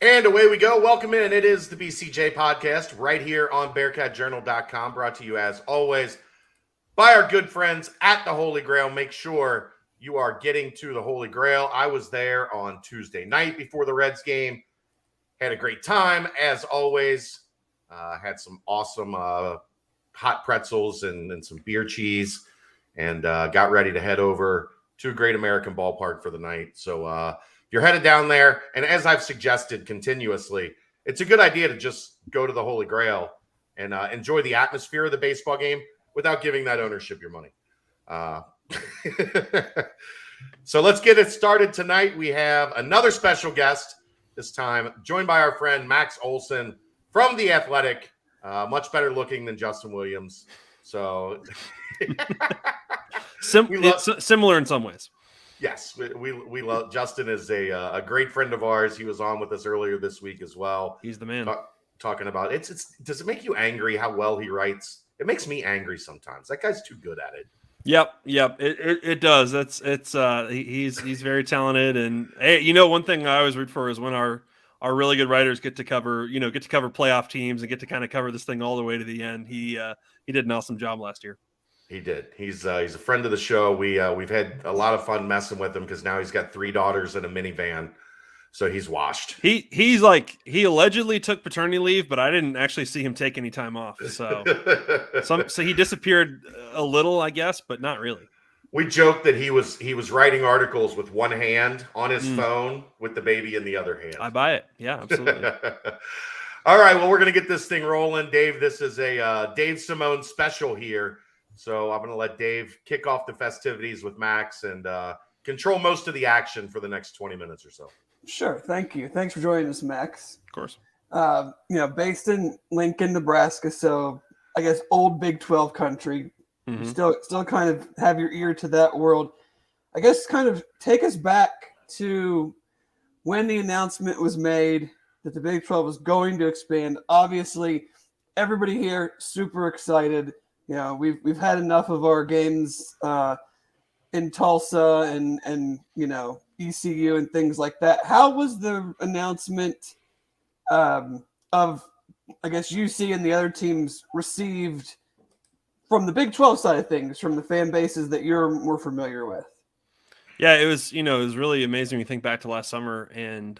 And away we go. Welcome in. It is the BCJ podcast right here on BearcatJournal.com, brought to you as always by our good friends at the Holy Grail. Make sure you are getting to the Holy Grail. I was there on Tuesday night before the Reds game. Had a great time, as always. Had some awesome hot pretzels and some beer cheese, and got ready to head over to Great American Ballpark for the night. So, you're headed down there, and as I've suggested continuously, it's a good idea to just go to the Holy Grail and enjoy the atmosphere of the baseball game without giving that ownership your money. So let's get it started tonight. We have another special guest, this time joined by our friend Max Olson from The Athletic, much better looking than Justin Williams. So similar in some ways. Yes, we love Justin. Is a great friend of ours. He was on with us earlier this week as well. He's the man. Talking about it's. Does it make you angry how well he writes? It makes me angry sometimes. That guy's too good at it. Yep. It does. He's very talented. And hey, one thing I always root for is when our really good writers get to cover playoff teams and get to kind of cover this thing all the way to the end. He did an awesome job last year. He did. He's a friend of the show. We've had a lot of fun messing with him because now he's got 3 daughters in a minivan, so he's washed. He allegedly took paternity leave, but I didn't actually see him take any time off. So so he disappeared a little, I guess, but not really. We joked that he was writing articles with one hand on his phone with the baby in the other hand. I buy it. Yeah, absolutely. All right, well, we're gonna get this thing rolling, Dave. This is a Dave Simone special here. So I'm going to let Dave kick off the festivities with Max and control most of the action for the next 20 minutes or so. Sure. Thank you. Thanks for joining us, Max. Of course. Based in Lincoln, Nebraska, so I guess old Big 12 country. Mm-hmm. Still kind of have your ear to that world. I guess kind of take us back to when the announcement was made that the Big 12 was going to expand. Obviously, everybody here super excited. We've had enough of our games in Tulsa and ECU and things like that. How was the announcement of, I guess, UC and the other teams received from the Big 12 side of things, from the fan bases that you're more familiar with? Yeah, it was really amazing when you think back to last summer and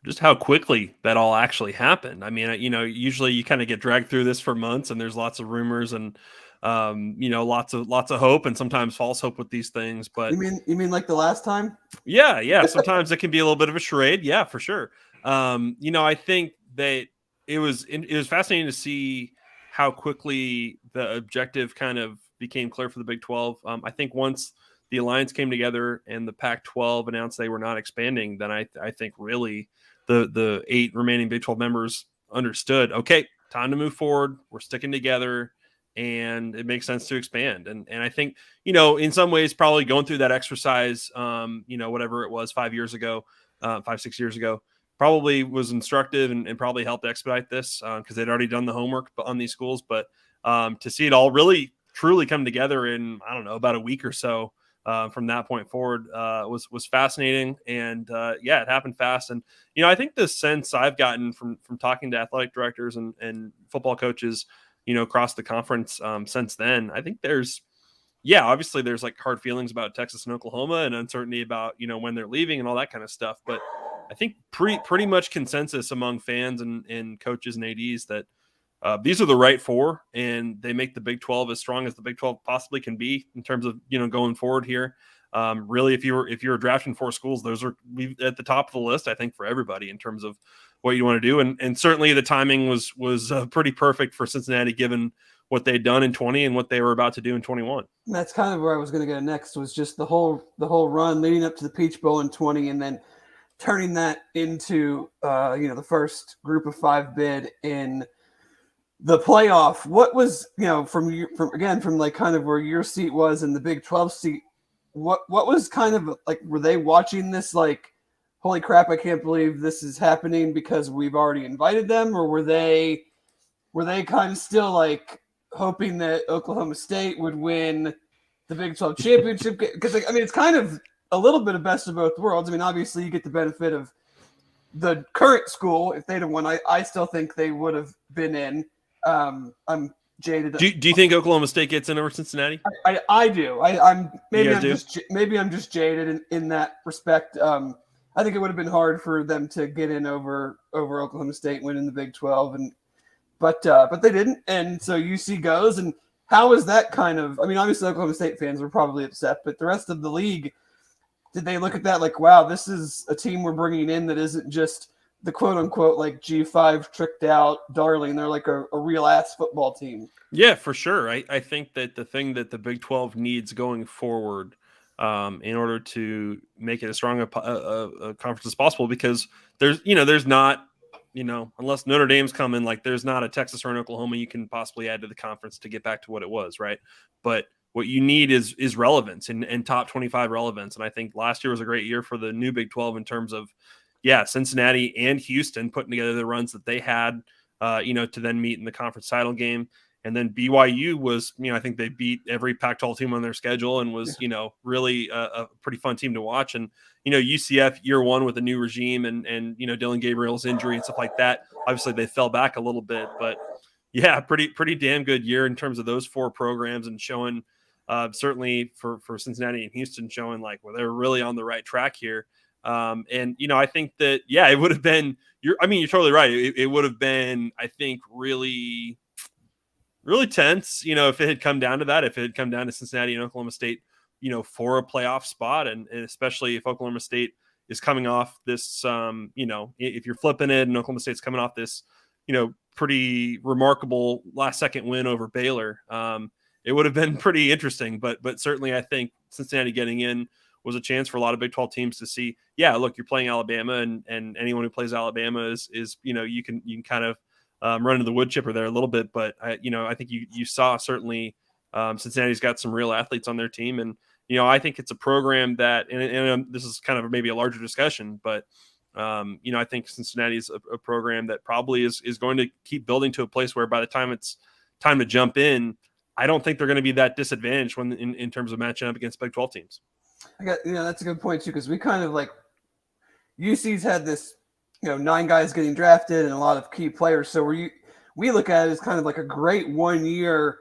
just how quickly that all actually happened. I mean, usually you kind of get dragged through this for months and there's lots of rumors and, lots of hope and sometimes false hope with these things. But you mean like the last time? Yeah. Sometimes it can be a little bit of a charade. Yeah, for sure. I think that it was fascinating to see how quickly the objective kind of became clear for the Big 12. I think once the alliance came together and the Pac-12 announced they were not expanding, then I think really the 8 remaining Big 12 members understood, okay, time to move forward. We're sticking together and it makes sense to expand. And I think, in some ways, probably going through that exercise, whatever it was 5 years ago, 5-6 years ago, probably was instructive and probably helped expedite this because they'd already done the homework on these schools. But to see it all really truly come together in, I don't know, about a week or so, from that point forward was fascinating. And it happened fast. And, I think the sense I've gotten from talking to athletic directors and football coaches, across the conference since then, I think obviously there's like hard feelings about Texas and Oklahoma and uncertainty about, when they're leaving and all that kind of stuff. But I think pretty much consensus among fans and coaches and ADs that these are the right 4, and they make the Big 12 as strong as the Big 12 possibly can be in terms of, going forward here. Really, if you're drafting 4 schools, those are at the top of the list, I think, for everybody in terms of what you want to do. And certainly the timing was pretty perfect for Cincinnati, given what they'd done in 20 and what they were about to do in 21. And that's kind of where I was going to go next, was just the whole run leading up to the Peach Bowl in 20, and then turning that into the first Group of 5 bid in the playoff. What was, from like kind of where your seat was in the Big 12 seat, what was kind of like, were they watching this like, holy crap, I can't believe this is happening because we've already invited them? Or were they kind of still like hoping that Oklahoma State would win the Big 12 championship? Because it's kind of a little bit of best of both worlds. I mean, obviously you get the benefit of the current school, if they'd have won, I still think they would have been in. I'm jaded. Do you think Oklahoma State gets in over Cincinnati? I do. I'm do? just jaded in that respect. I think it would have been hard for them to get in over Oklahoma State winning the Big 12, but they didn't, and so UC goes. And how is that kind of? I mean, obviously Oklahoma State fans were probably upset, but the rest of the league, did they look at that like, wow, this is a team we're bringing in that isn't just the quote unquote like G5 tricked out darling? They're like a real ass football team. Yeah, for sure. I think that the thing that the Big 12 needs going forward, in order to make it as strong a conference as possible, because there's not, unless Notre Dame's coming, like there's not a Texas or an Oklahoma you can possibly add to the conference to get back to what it was, right? But what you need is relevance and top 25 relevance. And I think last year was a great year for the new Big 12 in terms of, Cincinnati and Houston putting together the runs that they had, to then meet in the conference title game. And then BYU was, I think they beat every Pac-12 team on their schedule and was, really a pretty fun team to watch. And, UCF year one with a new regime and Dylan Gabriel's injury and stuff like that. Obviously they fell back a little bit, but yeah, pretty damn good year in terms of those four programs and showing, certainly for Cincinnati and Houston, showing like, well, they're really on the right track here. And I think that, it would have been, you're totally right. It would have been, I think, really tense, if it had come down to that, if it had come down to Cincinnati and Oklahoma State, for a playoff spot. And especially if Oklahoma State is coming off this, if you're flipping it and Oklahoma State's coming off this, pretty remarkable last second win over Baylor, it would have been pretty interesting. But certainly I think Cincinnati getting in was a chance for a lot of Big 12 teams to see, look, you're playing Alabama and anyone who plays Alabama is you can kind of run into the wood chipper there a little bit. But I think you saw certainly Cincinnati's got some real athletes on their team. And, I think it's a program that, and this is kind of maybe a larger discussion, but I think Cincinnati is a program that probably is going to keep building to a place where by the time it's time to jump in, I don't think they're going to be that disadvantaged when in terms of matching up against Big 12 teams. That's a good point too, because we kind of like UC's had this, 9 guys getting drafted and a lot of key players. So we look at it as kind of like a great 1 year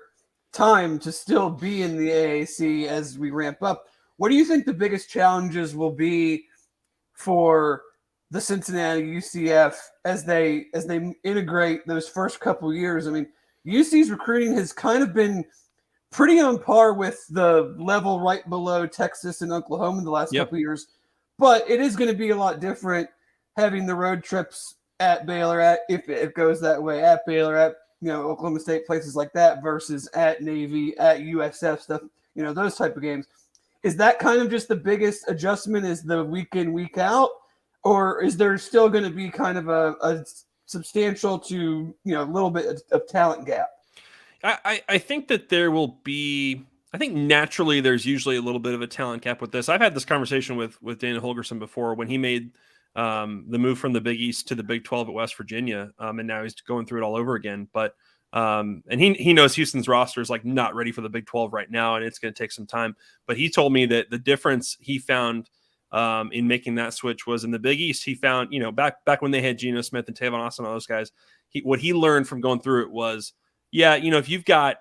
time to still be in the AAC as we ramp up. What do you think the biggest challenges will be for the Cincinnati UCF as they integrate those first couple years? I mean, UC's recruiting has kind of been pretty on par with the level right below Texas and Oklahoma in the last couple years, but it is going to be a lot different having the road trips at Baylor, if it goes that way, at Baylor, at Oklahoma State, places like that, versus at Navy, at USF stuff, those type of games. Is that kind of just the biggest adjustment, is the week in, week out, or is there still going to be kind of a substantial to a little bit of talent gap? I think that there will be. I think naturally there's usually a little bit of a talent gap with this. I've had this conversation with Dana Holgerson before when he made the move from the Big East to the Big 12 at West Virginia, and now he's going through it all over again. But and he knows Houston's roster is like not ready for the Big 12 right now, and it's going to take some time. But he told me that the difference he found in making that switch was in the Big East. He found back when they had Geno Smith and Tavon Austin and all those guys, what he learned from going through it was, if you've got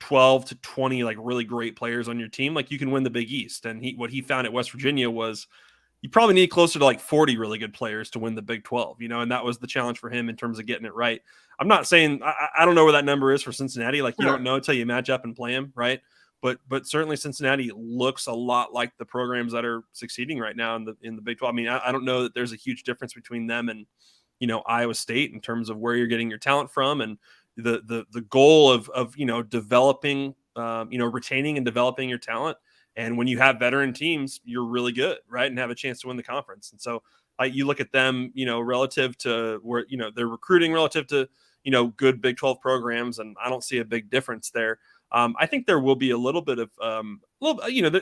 12 to 20 like really great players on your team, like you can win the Big East. And what he found at West Virginia was you probably need closer to like 40 really good players to win the Big 12, and that was the challenge for him in terms of getting it right. I'm not saying I don't know where that number is for Cincinnati. Like you don't know until you match up and play them, right? But certainly Cincinnati looks a lot like the programs that are succeeding right now in the Big 12. I mean, I don't know that there's a huge difference between them and Iowa State in terms of where you're getting your talent from, and the goal of developing, retaining and developing your talent. And when you have veteran teams, you're really good, right? And have a chance to win the conference. And so you look at them, relative to where, they're recruiting relative to, good Big 12 programs. And I don't see a big difference there. I think there will be a little bit of,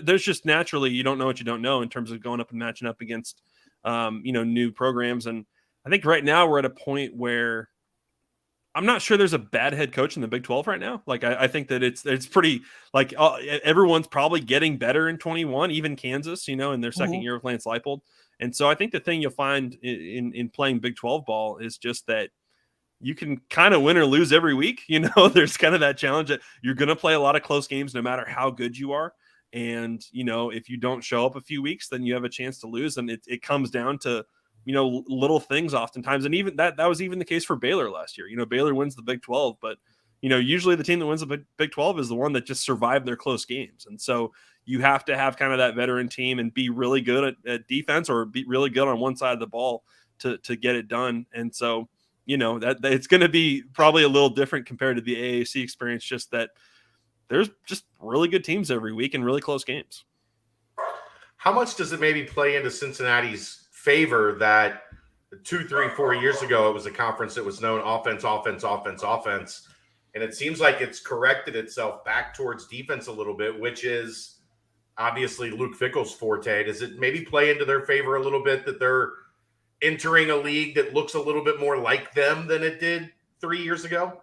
there's just naturally, you don't know what you don't know in terms of going up and matching up against, new programs. And I think right now we're at a point where I'm not sure there's a bad head coach in the Big 12 right now. Like, I think that it's pretty, like, everyone's probably getting better in 21, even Kansas, in their second year of Lance Leipold. And so I think the thing you'll find in playing Big 12 ball is just that you can kind of win or lose every week. There's kind of that challenge that you're going to play a lot of close games no matter how good you are. And, if you don't show up a few weeks, then you have a chance to lose. And it comes down to, little things oftentimes. And even that was even the case for Baylor last year. Baylor wins the Big 12, but, usually the team that wins the Big 12 is the one that just survived their close games. And so you have to have kind of that veteran team and be really good at defense or be really good on one side of the ball to get it done. And so, that it's going to be probably a little different compared to the AAC experience, just that there's just really good teams every week and really close games. How much does it maybe play into Cincinnati's favor that 2, 3, 4 years ago, it was a conference that was known offense. And it seems like it's corrected itself back towards defense a little bit, which is obviously Luke Fickell's forte. Does it maybe play into their favor a little bit that they're entering a league that looks a little bit more like them than it did 3 years ago?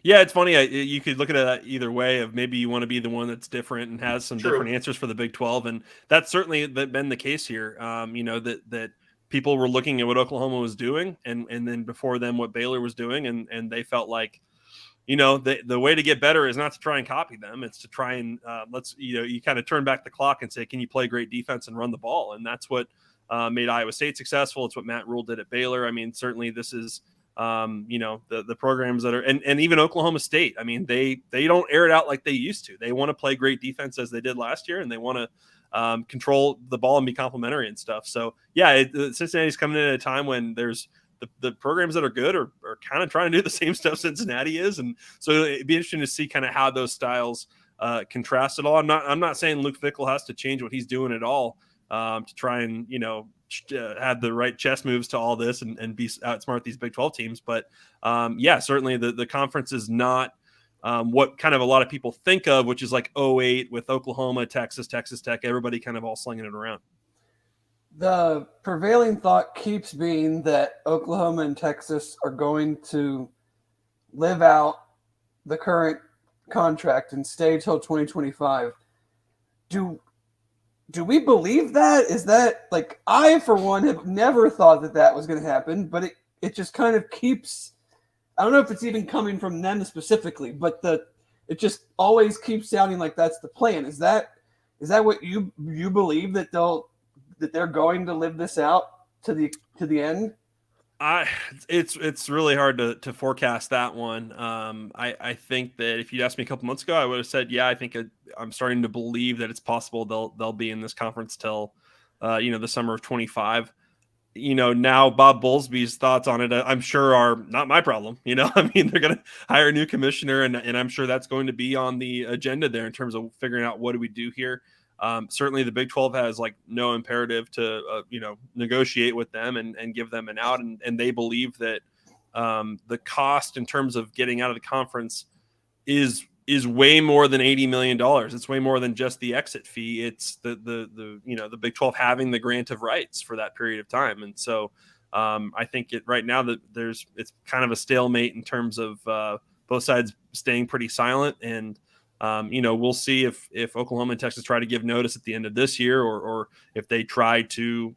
Yeah, it's funny. You could look at it either way of maybe you want to be the one that's different and has some different answers for the Big 12. And that's certainly been the case here. That people were looking at what Oklahoma was doing and then before them what Baylor was doing. And they felt like, the way to get better is not to try and copy them. It's to try and you kind of turn back the clock and say, can you play great defense and run the ball? And that's what made Iowa State successful. It's what Matt Rule did at Baylor. I mean, certainly this is, the programs that are, and even Oklahoma State. I mean, they don't air it out like they used to. They want to play great defense as they did last year, and they want to control the ball and be complimentary and stuff. So yeah, Cincinnati's coming in at a time when there's the programs that are good are kind of trying to do the same stuff Cincinnati is. And so it'd be interesting to see kind of how those styles contrast at all. I'm not saying Luke Fickell has to change what he's doing at all to try and, have the right chess moves to all this and be outsmart these Big 12 teams. But certainly the conference is not what kind of a lot of people think of, which is like 2008 with Oklahoma, Texas Tech, everybody kind of all slinging it around. The prevailing thought keeps being that Oklahoma and Texas are going to live out the current contract and stay till 2025. Do we believe that? Is that, like, I, for one, have never thought that was going to happen, but it just kind of keeps, I don't know if it's even coming from them specifically, but it just always keeps sounding like that's the plan. Is that what you believe, that they're going to live this out to the end? It's really hard to forecast that one. I think that if you'd asked me a couple months ago, I would have said, yeah, I think I'm starting to believe that it's possible they'll be in this conference till, the summer of 25. Now Bob Bowlesby's thoughts on it, I'm sure are not my problem. I mean, they're going to hire a new commissioner and I'm sure that's going to be on the agenda there in terms of figuring out what do we do here. Certainly the Big 12 has like no imperative to, negotiate with them and give them an out. And they believe that the cost in terms of getting out of the conference is way more than $80 million. It's way more than just the exit fee. It's the Big 12 having the grant of rights for that period of time. And so I think right now that it's kind of a stalemate in terms of both sides staying pretty silent. And we'll see if Oklahoma and Texas try to give notice at the end of this year, or if they try to,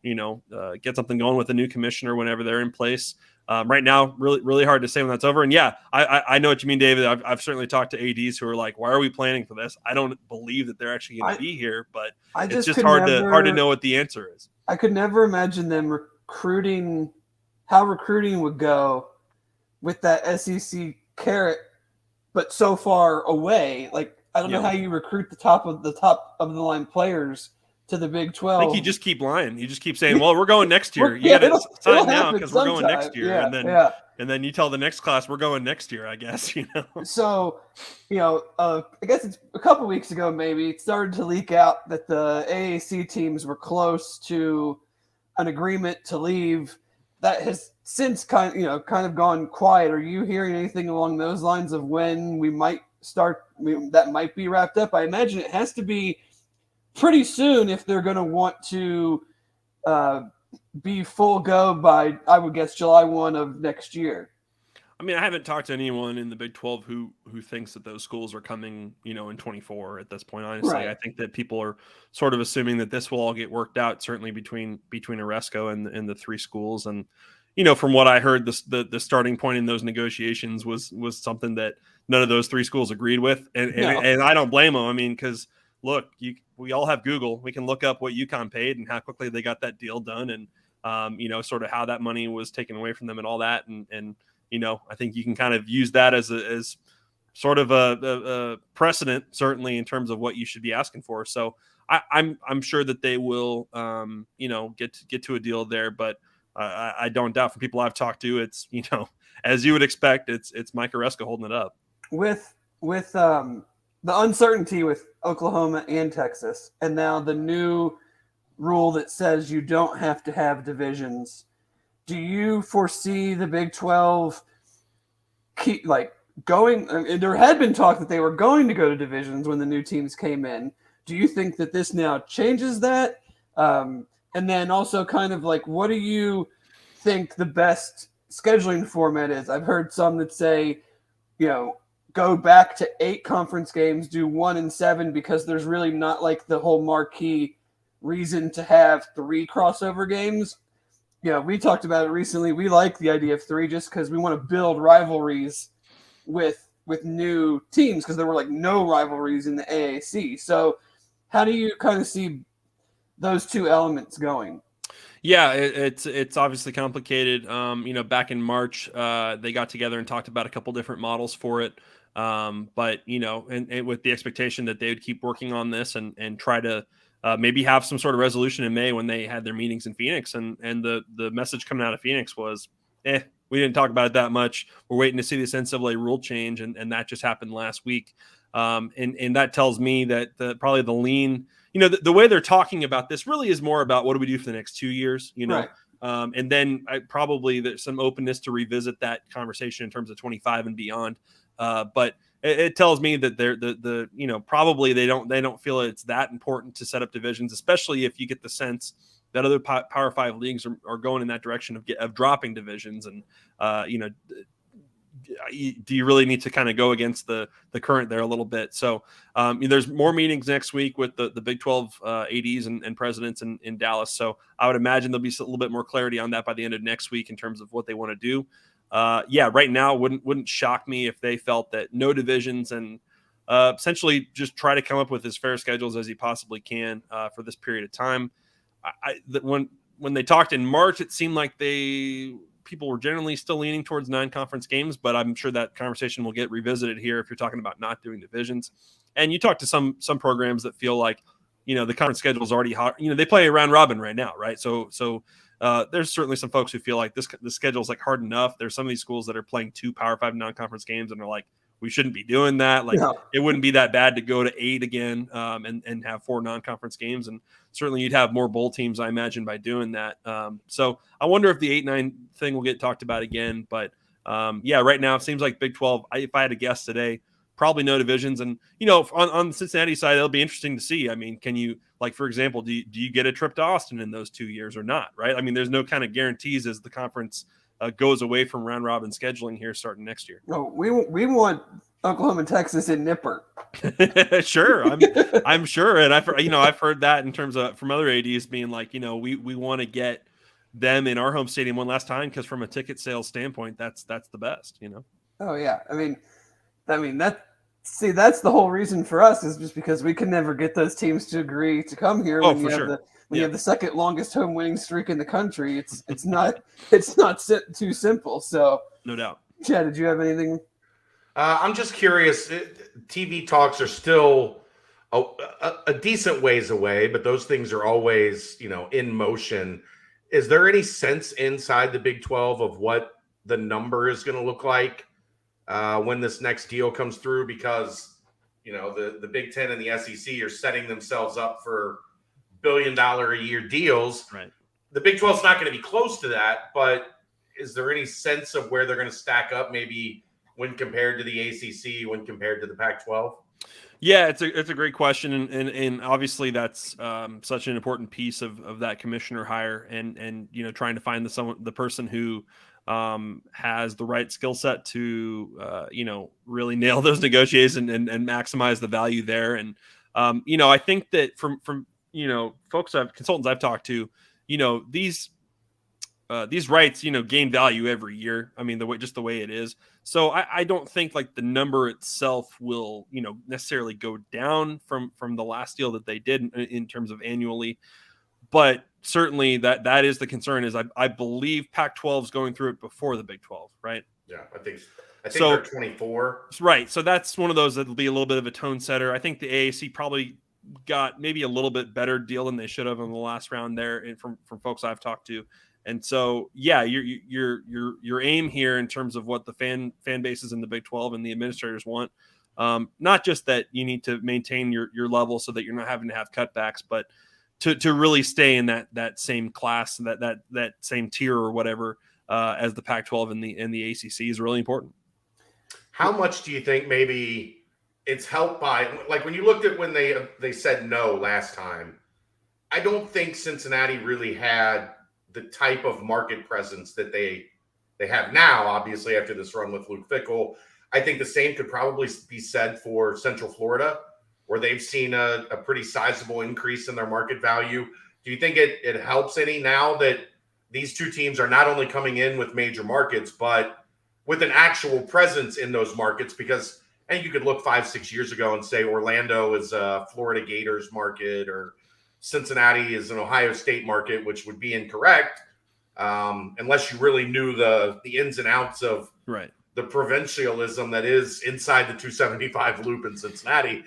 get something going with a new commissioner whenever they're in place. Right now, really, really hard to say when that's over. And yeah, I know what you mean, David. I've certainly talked to ADs who are like, why are we planning for this? I don't believe that they're actually going to be here, but it's just hard to know what the answer is. I could never imagine them how recruiting would go with that SEC carrot, but so far away. Like, I don't know how you recruit the top of the line players to the Big 12. I think you just keep lying. You just keep saying, well, we're going next year. You got to sign now because we're going next year. And then you tell the next class we're going next year, I guess, So, I guess it's a couple weeks ago, maybe it started to leak out that the AAC teams were close to an agreement to leave. That has since kind of gone quiet. Are you hearing anything along those lines of when we might start, that might be wrapped up? I imagine it has to be pretty soon if they're going to want to be full go by, I would guess, July 1 of next year. I mean, I haven't talked to anyone in the Big 12 who thinks that those schools are coming, in 24 at this point. Honestly, Right. I think that people are sort of assuming that this will all get worked out, certainly between Oresco and the three schools. And from what I heard, the starting point in those negotiations was something that none of those three schools agreed with, and I don't blame them. I mean, because look, we all have Google. We can look up what UConn paid and how quickly they got that deal done, and sort of how that money was taken away from them and all that, and I think you can kind of use that as sort of a precedent, certainly in terms of what you should be asking for. So I'm sure that they will, get to a deal there. But I don't doubt, from people I've talked to, it's as you would expect, it's Mike Oresco holding it up. With the uncertainty with Oklahoma and Texas, and now the new rule that says you don't have to have divisions. Do you foresee the Big 12 keep going? I mean, there had been talk that they were going to go to divisions when the new teams came in. Do you think that this now changes that? And then also kind of what do you think the best scheduling format is? I've heard some that say, go back to 8 conference games, do 1 and 7, because there's really not the whole marquee reason to have 3 crossover games. We talked about it recently. We like the idea of 3 just because we want to build rivalries with new teams, because there were no rivalries in the AAC. So how do you kind of see those two elements going? Yeah, it's obviously complicated. Back in March, they got together and talked about a couple different models for it. But and with the expectation that they would keep working on this and try to maybe have some sort of resolution in May when they had their meetings in Phoenix. And the message coming out of Phoenix was, we didn't talk about it that much. We're waiting to see this NCAA rule change. And that just happened last week. And that tells me that probably the lean, the way they're talking about this really is more about what do we do for the next 2 years, Right. And then there's some openness to revisit that conversation in terms of 25 and beyond. But it tells me that they're probably they don't feel it's that important to set up divisions, especially if you get the sense that other Power 5 leagues are going in that direction of dropping divisions. And do you really need to kind of go against the current there a little bit? So there's more meetings next week with the Big 12 ADs and presidents in Dallas. So I would imagine there'll be a little bit more clarity on that by the end of next week in terms of what they want to do. Right now wouldn't shock me if they felt that no divisions and essentially just try to come up with as fair schedules as you possibly can for this period of time. When they talked in March, it seemed like people were generally still leaning towards 9 conference games, but I'm sure that conversation will get revisited here if you're talking about not doing divisions. And you talk to some programs that feel like, the conference schedule is already hot. They play a round robin right now, right? So there's certainly some folks who feel like the schedule is hard enough. There's some of these schools that are playing 2 Power 5 non-conference games and they're like, we shouldn't be doing that. It wouldn't be that bad to go to 8 again and have 4 non-conference games. And certainly you'd have more bowl teams, I imagine, by doing that. So I wonder if the 8-9 thing will get talked about again. But right now it seems like Big 12, if I had to guess today, probably no divisions. And, on the Cincinnati side, it'll be interesting to see. I mean, can you, for example, do you get a trip to Austin in those 2 years or not, right? I mean, there's no kind of guarantees as the conference goes away from round robin scheduling here starting next year. No, we want Oklahoma and Texas in Nipper. Sure, I'm sure, and I've heard that in terms of from other ADs being like, we want to get them in our home stadium one last time because from a ticket sales standpoint, that's the best. Oh yeah, I mean that's the whole reason for us is just because we can never get those teams to agree to come here. Oh, for sure. When you have the second longest home winning streak in the country, it's not too simple. So no doubt. Chad, did you have anything? I'm just curious. TV talks are still a decent ways away, but those things are always, in motion. Is there any sense inside the Big 12 of what the number is going to look like when this next deal comes through? Because, the Big 10 and the SEC are setting themselves up for billion-a-year deals. Right. The Big 12 is not going to be close to that, but is there any sense of where they're going to stack up maybe when compared to the ACC, when compared to the Pac-12? Yeah, it's a great question, and obviously that's such an important piece of that commissioner hire, and trying to find the person who has the right skill set to, really nail those negotiations and maximize the value there. And, I think that from, consultants I've talked to, these rights, gain value every year. I mean, just the way it is. So I don't think like the number itself will, necessarily go down from the last deal that they did in terms of annually. But certainly that is the concern. Is I believe Pac-12 is going through it before the Big 12, right? Yeah, I think so, they're 24. Right. So that's one of those that'll be a little bit of a tone setter. I think the AAC probably got maybe a little bit better deal than they should have in the last round there, and from folks I've talked to. And so, yeah, your aim here in terms of what the fan bases in the Big 12 and the administrators want, not just that you need to maintain your level so that you're not having to have cutbacks, but to really stay in that same class, that same tier or whatever, as the Pac-12 and the ACC is really important. How much do you think maybe it's helped by, like when you looked at when they said no last time, I don't think Cincinnati really had the type of market presence that they have now, obviously, after this run with Luke Fickell. I think the same could probably be said for Central Florida, where they've seen a pretty sizable increase in their market value. Do you think it helps any now that these two teams are not only coming in with major markets, but with an actual presence in those markets? Because I think you could look 5-6 years ago and say Orlando is a Florida Gators market, or Cincinnati is an Ohio State market, which would be incorrect unless you really knew the ins and outs of the provincialism that is inside the 275 loop in Cincinnati.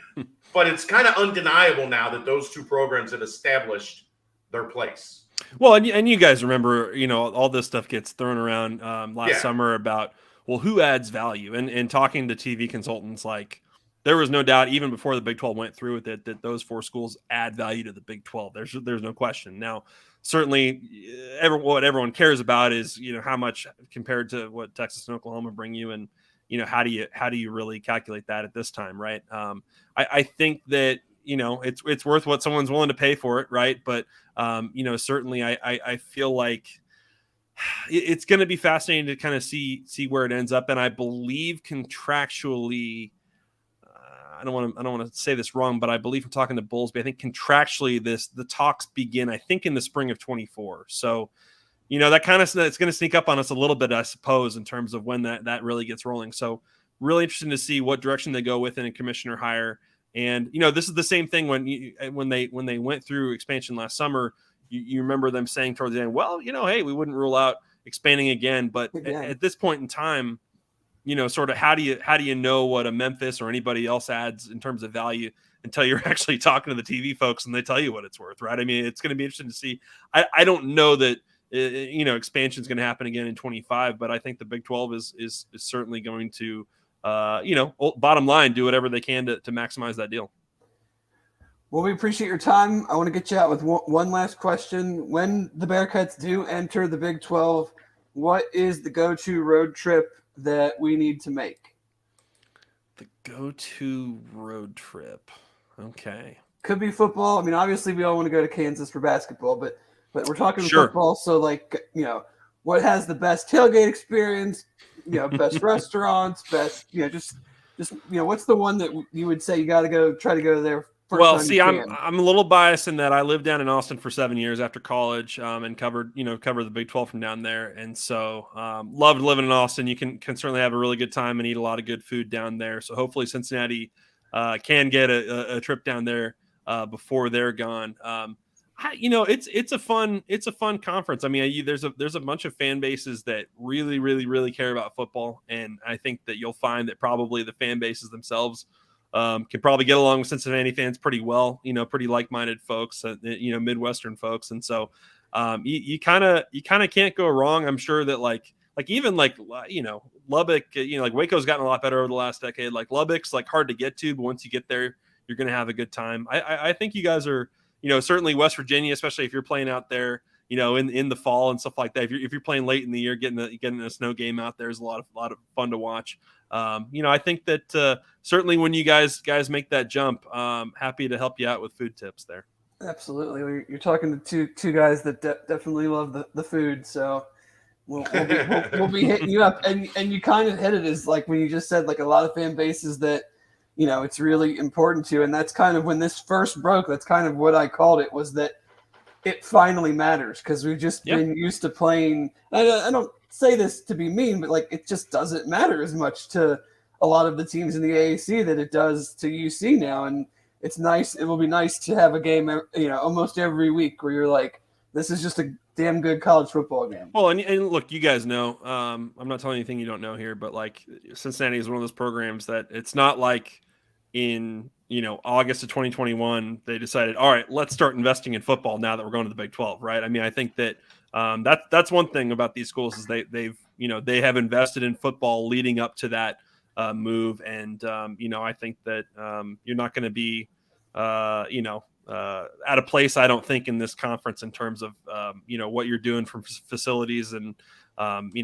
But it's kind of undeniable now that those two programs have established their place. Well, and you guys remember, all this stuff gets thrown around last summer about, well, who adds value? And talking to TV consultants, like, there was no doubt, even before the Big 12 went through with it, that those four schools add value to the Big 12. There's no question. Now, certainly, what everyone cares about is, how much compared to what Texas and Oklahoma bring you, and how do you really calculate that at this time, right? I think that it's worth what someone's willing to pay for it, right? But certainly, I feel like it's going to be fascinating to kind of see where it ends up, and I believe contractually. I don't want to say this wrong, but I believe from talking to Bowlesby, I think contractually the talks begin, I think, in the spring of 24. So, that kind of, it's going to sneak up on us a little bit, I suppose, in terms of when that really gets rolling. So really interesting to see what direction they go with in a commissioner hire. And, this is the same thing when they went through expansion last summer, you remember them saying towards the end, well, hey, we wouldn't rule out expanding again. But at this point in time, sort of how do you know what a Memphis or anybody else adds in terms of value until you're actually talking to the TV folks and they tell you what it's worth, right? I mean, it's going to be interesting to see. I don't know that expansion is going to happen again in 25, but I think the Big 12 is certainly going to bottom line do whatever they can to maximize that deal. Well, we appreciate your time. I want to get you out with one last question. When the Bearcats do enter the Big 12, what is the go-to road trip that we need to make? The go-to road trip. Okay. Could be football. I mean, obviously we all want to go to Kansas for basketball, but we're talking Sure. football. So what has the best tailgate experience, best restaurants, best, just what's the one that you would say you got to try to go there? Well, see, I'm a little biased in that I lived down in Austin for 7 years after college, and covered the Big 12 from down there. And so loved living in Austin. You can certainly have a really good time and eat a lot of good food down there. So hopefully Cincinnati can get a trip down there before they're gone. It's a fun conference. I mean, there's a bunch of fan bases that really, really, really care about football. And I think that you'll find that probably the fan bases themselves can probably get along with Cincinnati fans pretty well, pretty like-minded folks, Midwestern folks. And so you kind of can't go wrong. I'm sure that even Lubbock, Waco's gotten a lot better over the last decade. Like Lubbock's hard to get to, but once you get there, you're going to have a good time. I think you guys are, certainly West Virginia, especially if you're playing out there, in the fall and stuff like that. If you're playing late in the year, getting a snow game out there is a lot of fun to watch. I think that certainly when you guys make that jump, happy to help you out with food tips there. Absolutely. You're talking to two guys that definitely love the food. So We'll be hitting you up, and you kind of hit it as like when you just said like a lot of fan bases that it's really important to, and that's kind of when this first broke. That's kind of what I called it, was that it finally matters, because we've just been used to playing. I don't say this to be mean, but like it just doesn't matter as much to a lot of the teams in the AAC that it does to UC now, and it's nice. It will be nice to have a game, almost every week where you're like, this is just a damn good college football game. Well, and look, you guys know, I'm not telling you anything you don't know here, but like Cincinnati is one of those programs that it's not like in August of 2021 they decided, all right, let's start investing in football now that we're going to the Big 12, right? I mean, I think that that's one thing about these schools is they have invested in football leading up to that move, and I think that you're not going to be at a place, I don't think, in this conference in terms of what you're doing from facilities and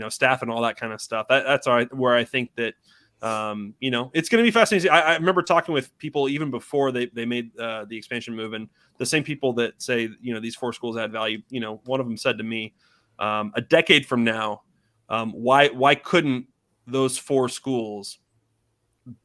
staff and all that kind of stuff. That's where I think that it's going to be fascinating. I remember talking with people even before they made the expansion move, and the same people that say these 4 schools add value. One of them said to me, a decade from now, why couldn't those 4 schools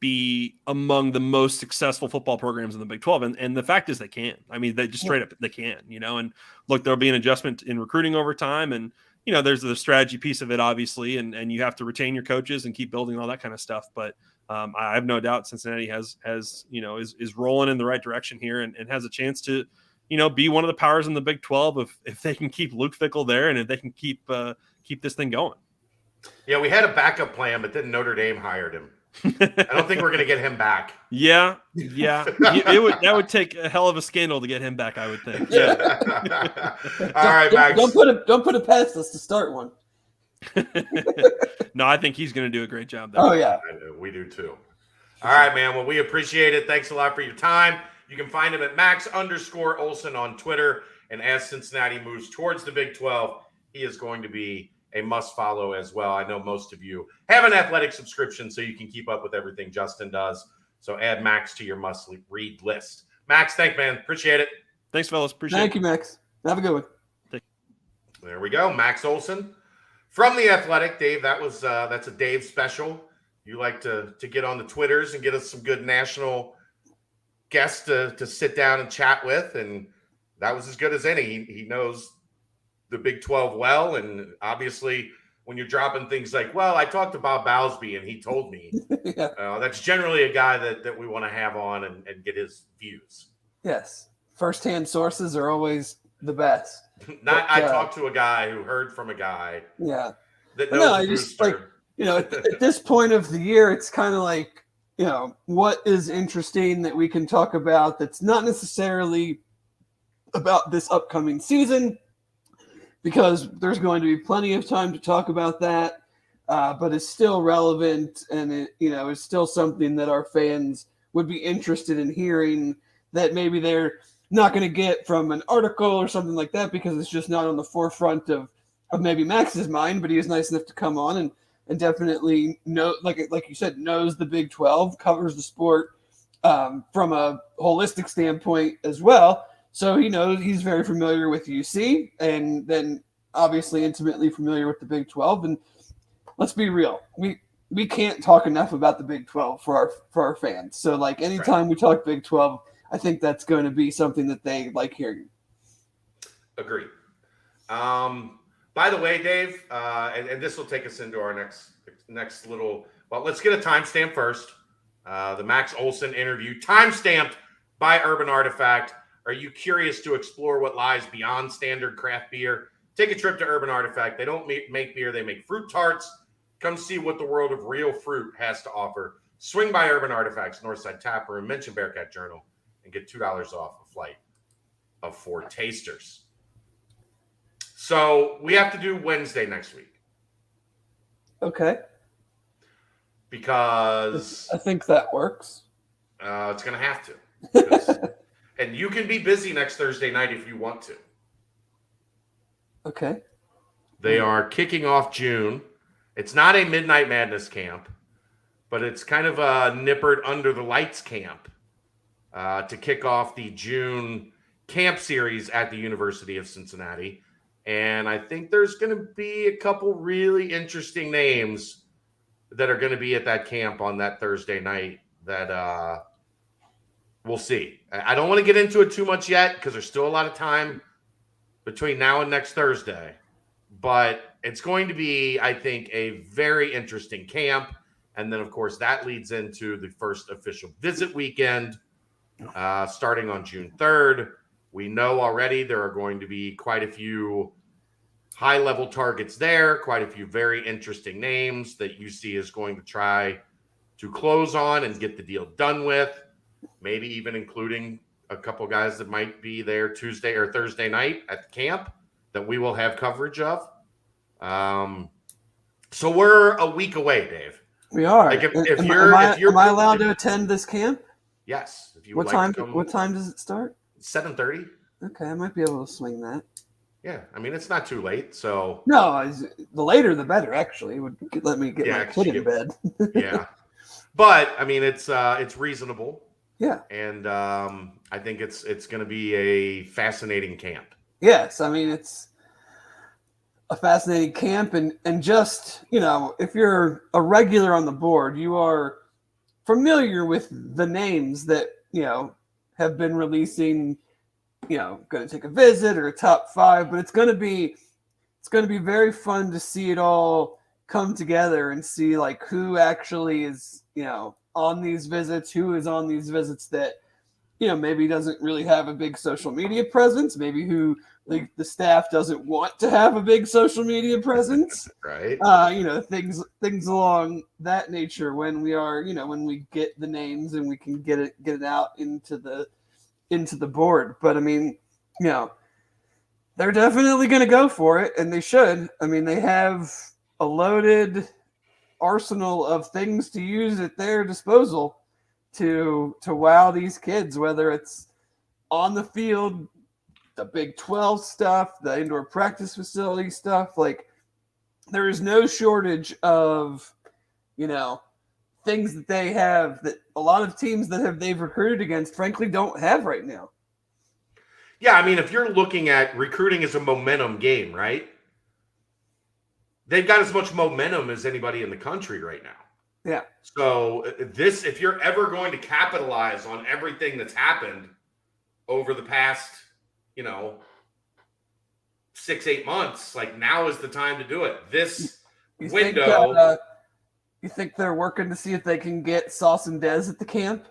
be among the most successful football programs in the Big 12? And the fact is they can. I mean, they just straight up, they can, and look, there'll be an adjustment in recruiting over time. And, there's the strategy piece of it, obviously, and you have to retain your coaches and keep building all that kind of stuff. But I have no doubt Cincinnati is rolling in the right direction here and has a chance to, be one of the powers in the Big 12 if they can keep Luke Fickell there and if they can keep this thing going. Yeah, we had a backup plan, but then Notre Dame hired him. I don't think we're going to get him back. Yeah. That would take a hell of a scandal to get him back, I would think. Yeah. All right, Max. Don't put it past us to start one. No, I think he's going to do a great job there. Oh yeah, we do too. All right, man. Well, we appreciate it. Thanks a lot for your time. You can find him at Max_Olson on Twitter. And as Cincinnati moves towards the Big 12, he is going to be a must follow as well. I know most of you have an athletic subscription, so you can keep up with everything Justin does. So add Max to your must read list. Max, thanks, man. Appreciate it. Thanks, fellas. Appreciate it. Thank you, Max. Have a good one. There we go. Max Olson from The Athletic. Dave, that's a Dave special. You like to get on the Twitters and get us some good national guests to sit down and chat with, and that was as good as any. He knows the Big 12 well, and obviously when you're dropping things like, well, I talked to Bob Bowsby and he told me, that's generally a guy that we want to have on and get his views. Yes. First-hand sources are always the best. I talked to a guy who heard from a guy. Yeah. That knows just like, at this point of the year, it's kind of like, what is interesting that we can talk about that's not necessarily about this upcoming season, because there's going to be plenty of time to talk about that, but it's still relevant, and it's still something that our fans would be interested in hearing that maybe they're not going to get from an article or something like that, because it's just not on the forefront of maybe Max's mind. But he was nice enough to come on and definitely like you said, knows the Big 12, covers the sport from a holistic standpoint as well. So he knows, he's very familiar with UC, and then obviously intimately familiar with the Big 12. And let's be real, we can't talk enough about the Big 12 for our fans. So like anytime we talk Big 12, I think that's going to be something that they like hearing. Agreed. By the way, Dave, and this will take us into our next little. Well, let's get a timestamp first. The Max Olson interview, timestamped by Urban Artifact. Are you curious to explore what lies beyond standard craft beer? Take a trip to Urban Artifact. They don't make beer, they make fruit tarts. Come see what the world of real fruit has to offer. Swing by Urban Artifact's Northside Tap Room, mention Bearcat Journal, and get $2 off a flight of 4 tasters. So we have to do Wednesday next week. Okay. Because I think that works. It's going to have to. And you can be busy next Thursday night if you want to. Okay. They are kicking off June. It's not a Midnight Madness camp, but it's kind of a Nippert Under the Lights camp to kick off the June camp series at the University of Cincinnati. And I think there's going to be a couple really interesting names that are going to be at that camp on that Thursday night that we'll see. I don't want to get into it too much yet because there's still a lot of time between now and next Thursday. But it's going to be, I think, a very interesting camp. And then, of course, that leads into the first official visit weekend starting on June 3rd. We know already there are going to be quite a few high-level targets there, quite a few very interesting names that UC is going to try to close on and get the deal done with, maybe even including a couple guys that might be there Tuesday or Thursday night at the camp that we will have coverage of. So we're a week away, Dave. We are. Like am I allowed to attend this camp? Yes. If you what would time? like to come, What time does it start? 7:30. Okay, I might be able to swing that. Yeah, I mean it's not too late. So no, the later the better. Actually, it would let me get my kid in bed. Yeah, but I mean it's reasonable. Yeah, and I think it's going to be a fascinating camp. Yes, I mean it's a fascinating camp, and just if you're a regular on the board, you are familiar with the names that have been releasing. Going to take a visit or a top 5, but it's going to be very fun to see it all come together and see like who actually is on these visits, who is on these visits that maybe doesn't really have a big social media presence, maybe who the staff doesn't want to have a big social media presence, right? Things along that nature when we are when we get the names and we can get it out into the board. But I mean, they're definitely going to go for it, and they should. I mean, they have a loaded arsenal of things to use at their disposal to wow these kids, whether it's on the field, the Big 12 stuff, the indoor practice facility stuff. Like, there is no shortage of, things that they have that a lot of teams that they've recruited against, frankly, don't have right now. Yeah, I mean, if you're looking at recruiting as a momentum game, right? They've got as much momentum as anybody in the country right now. Yeah. So if you're ever going to capitalize on everything that's happened over the past, 6-8 months, like now is the time to do it. This window. You think they're working to see if they can get Sauce and Dez at the camp?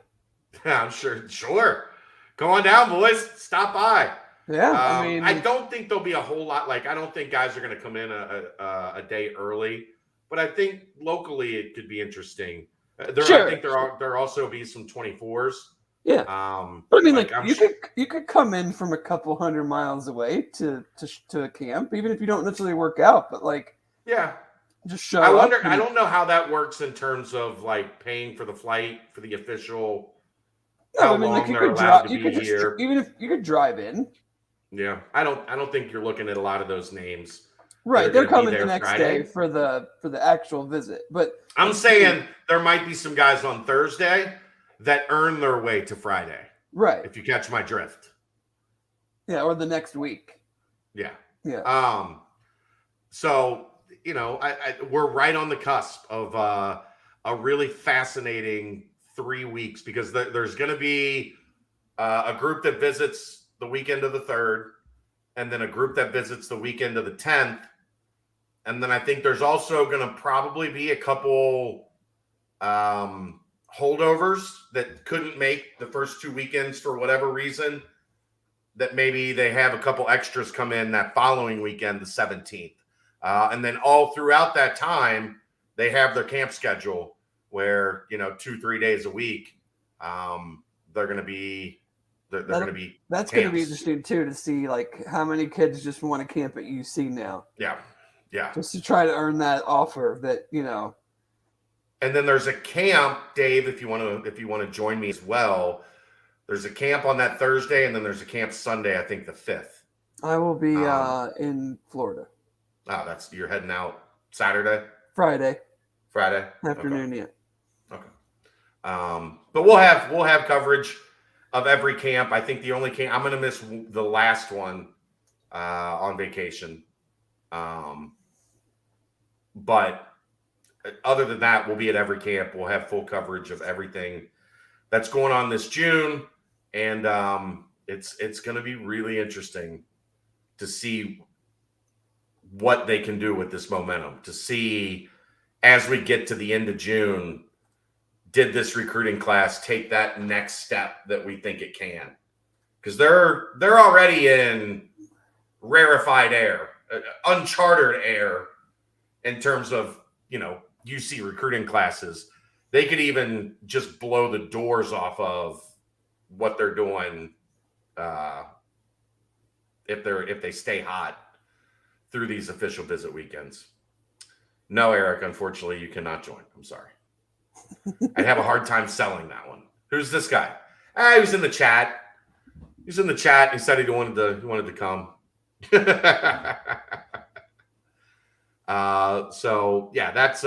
Yeah, I'm sure. Sure. Go on down, boys. Stop by. Yeah, I mean, I don't think there'll be a whole lot. Like, I don't think guys are going to come in a day early, but I think locally it could be interesting. I think there also be some 24s. Yeah, but I mean, like you could come in from a couple hundred miles away to a camp, even if you don't necessarily work out. But like, yeah, just show I up. wonder. I don't know how that works in terms of like paying for the flight for the official. No, I mean, like you could drive. You could just even if you could drive in. Yeah, I don't think you're looking at a lot of those names. Right, they're coming the next day for the actual visit. But I'm saying there might be some guys on Thursday that earn their way to Friday. Right. If you catch my drift. Yeah, or the next week. Yeah. Yeah. So, we're right on the cusp of a really fascinating 3 weeks because there's going to be a group that visits the weekend of the 3rd, and then a group that visits the weekend of the 10th. And then I think there's also going to probably be a couple holdovers that couldn't make the first 2 weekends for whatever reason, that maybe they have a couple extras come in that following weekend, the 17th. And then all throughout that time, they have their camp schedule where, 2-3 days a week, they're going to be That's going to be interesting too, to see like how many kids just want to camp at UC now. Yeah. Just to try to earn that offer that And then there's a camp, Dave. If you want to join me as well, there's a camp on that Thursday, and then there's a camp Sunday. I think the 5th. I will be in Florida. Oh, you're heading out Saturday. Friday Okay. afternoon. Yeah. Okay. But we'll have coverage of every camp. I think the only camp I'm going to miss the last one on vacation. But other than that, we'll be at every camp. We'll have full coverage of everything that's going on this June. And it's going to be really interesting to see what they can do with this momentum, to see as we get to the end of June, did this recruiting class take that next step that we think it can? Because they're already in rarefied air, uncharted air in terms of, UC recruiting classes. They could even just blow the doors off of what they're doing if they stay hot through these official visit weekends. No, Eric, unfortunately, you cannot join. I'm sorry. I'd have a hard time selling that one. Who's this guy? He was in the chat. He said he wanted to come. So yeah, that's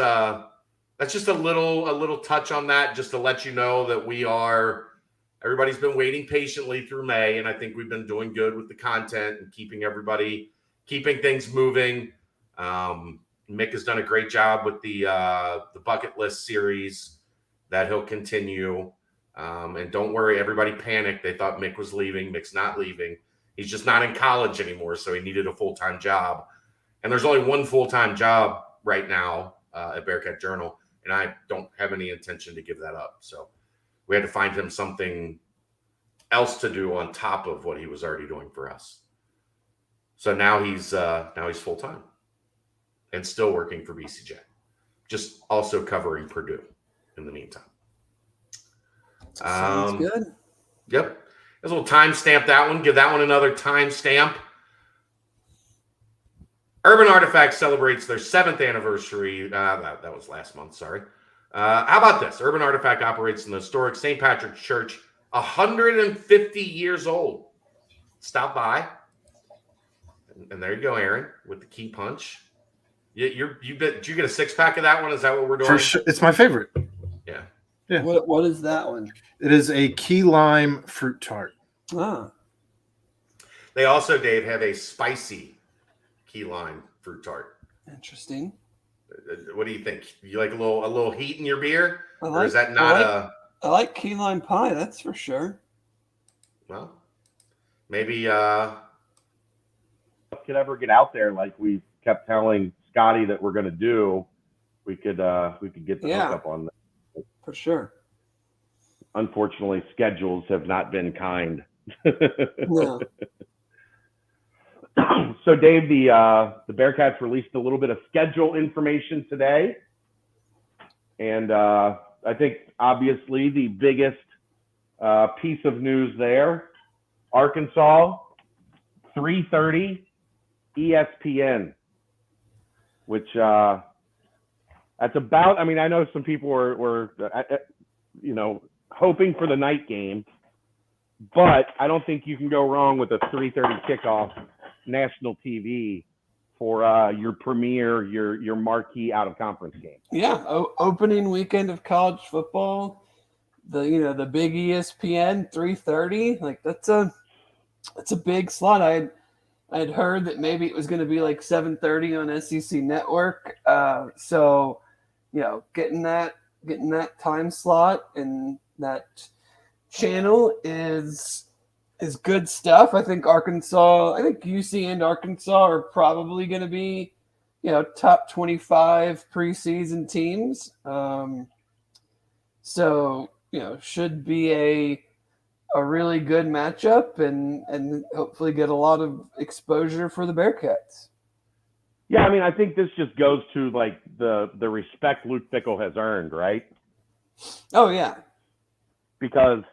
just a little touch on that, just to let you know that everybody's been waiting patiently through May, and I think we've been doing good with the content and keeping things moving. Mick has done a great job with the bucket list series that he'll continue. And don't worry, everybody panicked. They thought Mick was leaving. Mick's not leaving. He's just not in college anymore, so he needed a full-time job. And there's only one full-time job right now at Bearcat Journal, and I don't have any intention to give that up. So we had to find him something else to do on top of what he was already doing for us. So now he's full-time and still working for BCJ, just also covering Purdue in the meantime. Sounds good. Yep. Let's a little timestamp that one. Give that one another timestamp. Urban Artifact celebrates their 7th anniversary. That was last month, sorry. How about this? Urban Artifact operates in the historic St. Patrick's Church, 150 years old. Stop by. And there you go, Aaron, with the key punch. Did you get a 6-pack of that one? Is that what we're doing? For sure. It's my favorite. Yeah. Yeah. What is that one? It is a key lime fruit tart. Ah. They also, Dave, have a spicy key lime fruit tart. Interesting. What do you think? You like a little heat in your beer? Or is that not I like key lime pie, that's for sure. Well, maybe could ever get out there like we kept telling Scotty that we're going to do, we could get the hookup on that. For sure. Unfortunately, schedules have not been kind. Yeah. So, Dave, the Bearcats released a little bit of schedule information today, and I think obviously the biggest piece of news there, Arkansas, 3:30, ESPN, which that's about. I mean, I know some people were hoping for the night game, but I don't think you can go wrong with a 3:30 kickoff, national TV for your premier, your marquee out of conference game. Yeah, opening weekend of college football. The big ESPN 3:30, like that's a big slot. I had heard that maybe it was going to be like 7:30 on SEC Network. So getting that time slot and that channel is good stuff. I think UC and Arkansas are probably going to be, top 25 preseason teams. So, should be a really good matchup and hopefully get a lot of exposure for the Bearcats. Yeah, I mean, I think this just goes to like the respect Luke Fickell has earned, right? Oh yeah. Because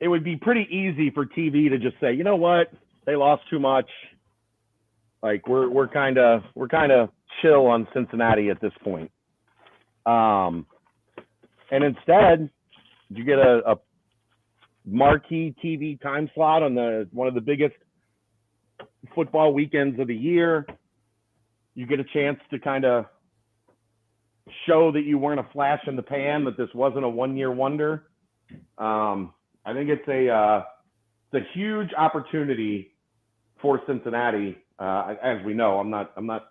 it would be pretty easy for TV to just say, you know what, they lost too much. Like we're kind of chill on Cincinnati at this point. And instead, you get a marquee TV time slot on one of the biggest football weekends of the year. You get a chance to kind of show that you weren't a flash in the pan, that this wasn't a one-year wonder. I think it's a huge opportunity for Cincinnati. As we know, I'm not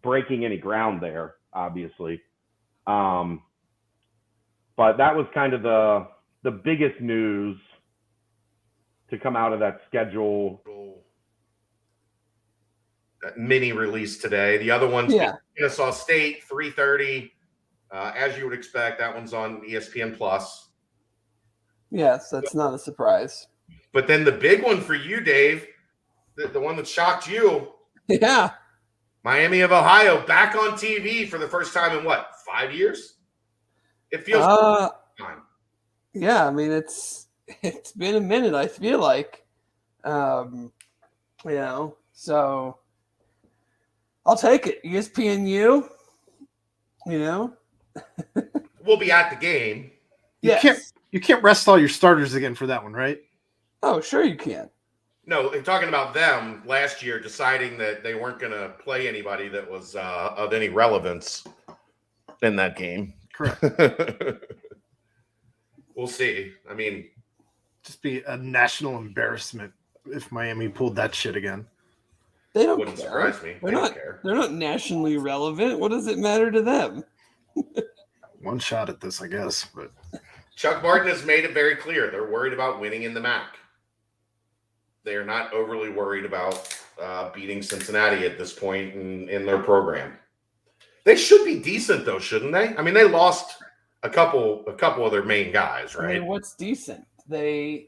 breaking any ground there, obviously. But that was kind of the biggest news to come out of that schedule. That mini release today. The other one's Yeah. Kennesaw State, 3:30. As you would expect, that one's on ESPN Plus. Yes, that's not a surprise. But then the big one for you, Dave, the one that shocked you, Yeah. Miami of Ohio back on TV for the first time in what, 5 years? It feels time. Yeah, I mean it's been a minute, I feel like. So I'll take it. ESPNU, We'll be at the game. You can't rest all your starters again for that one, right? Oh, sure you can. No, I'm talking about them last year deciding that they weren't going to play anybody that was of any relevance in that game. Correct. We'll see. I mean, Just be a national embarrassment if Miami pulled that shit again. They don't wouldn't care. surprise me. They don't care. They're not nationally relevant. What does it matter to them? One shot at this, I guess. But Chuck Martin has made it very clear they're worried about winning in the MAC. They are not overly worried about beating Cincinnati at this point in their program. They should be decent, though, shouldn't they? I mean, they lost a couple of their main guys, right? I mean, what's decent? They're.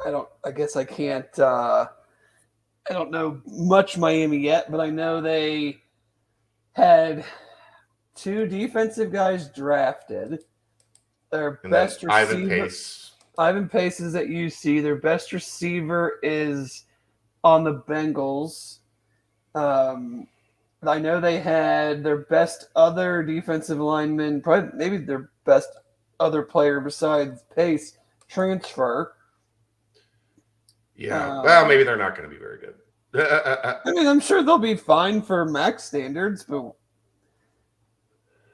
I guess I can't. I don't know much Miami yet, but I know they had 2 defensive guys drafted. Their And best that's receiver, Ivan Pace. Ivan Pace is at UC. Their best receiver is on the Bengals. I know they had their best other defensive lineman, probably maybe their best other player besides Pace, transfer. Yeah. Well, maybe they're not going to be very good. I mean, I'm sure they'll be fine for max standards, but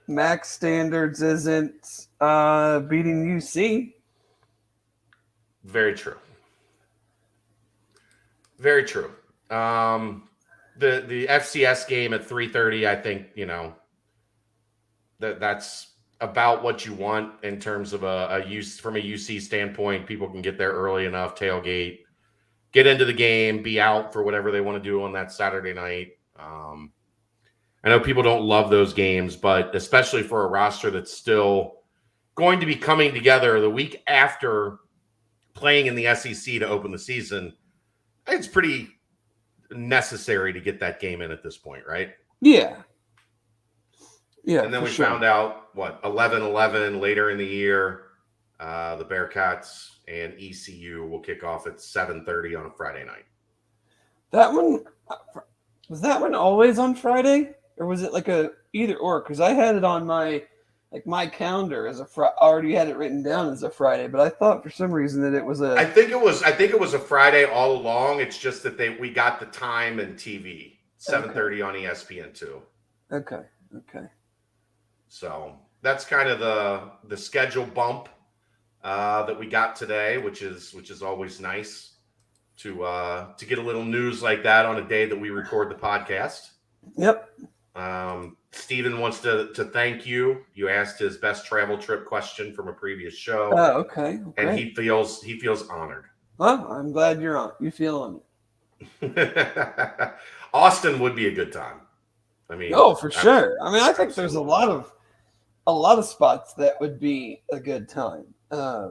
max standards isn't beating UC. Very true. Very true. The FCS game at 3:30, I think, that's about what you want in terms of from a UC standpoint. People can get there early enough, tailgate, get into the game, be out for whatever they want to do on that Saturday night. I know people don't love those games, but especially for a roster that's still going to be coming together the week after playing in the SEC to open the season, it's pretty necessary to get that game in at this point, right? Yeah. Yeah. And then we found out, 11-11 later in the year, the Bearcats and ECU will kick off at 7:30 on a Friday night. That one, was that one always on Friday? Or was it like a either or? Because I had it on my calendar as already had it written down as a Friday, but I thought for some reason that it was I think it was a Friday all along. It's just that we got the time and TV 7:30 on ESPN2. Okay. So that's kind of the schedule bump that we got today, which is always nice to get a little news like that on a day that we record the podcast. Yep. Steven wants to thank you. You asked his best travel trip question from a previous show. Okay. And he feels honored. Well, I'm glad you feel on. Austin would be a good time. I mean, for sure. I mean, I think there's a lot of spots that would be a good time. Other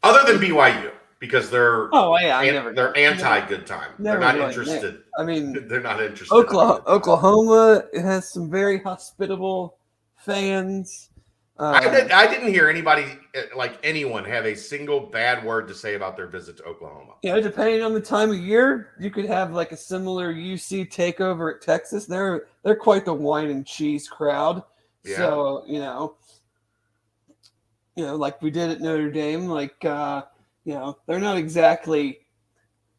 than BYU, because they're they're anti-good time. They're not really interested. I mean, They're not interested. Oklahoma has some very hospitable fans. I didn't hear anybody, like anyone, have a single bad word to say about their visit to Oklahoma. Depending on the time of year, you could have like a similar UC takeover at Texas. They're quite the wine and cheese crowd. Yeah. So like we did at Notre Dame, they're not exactly,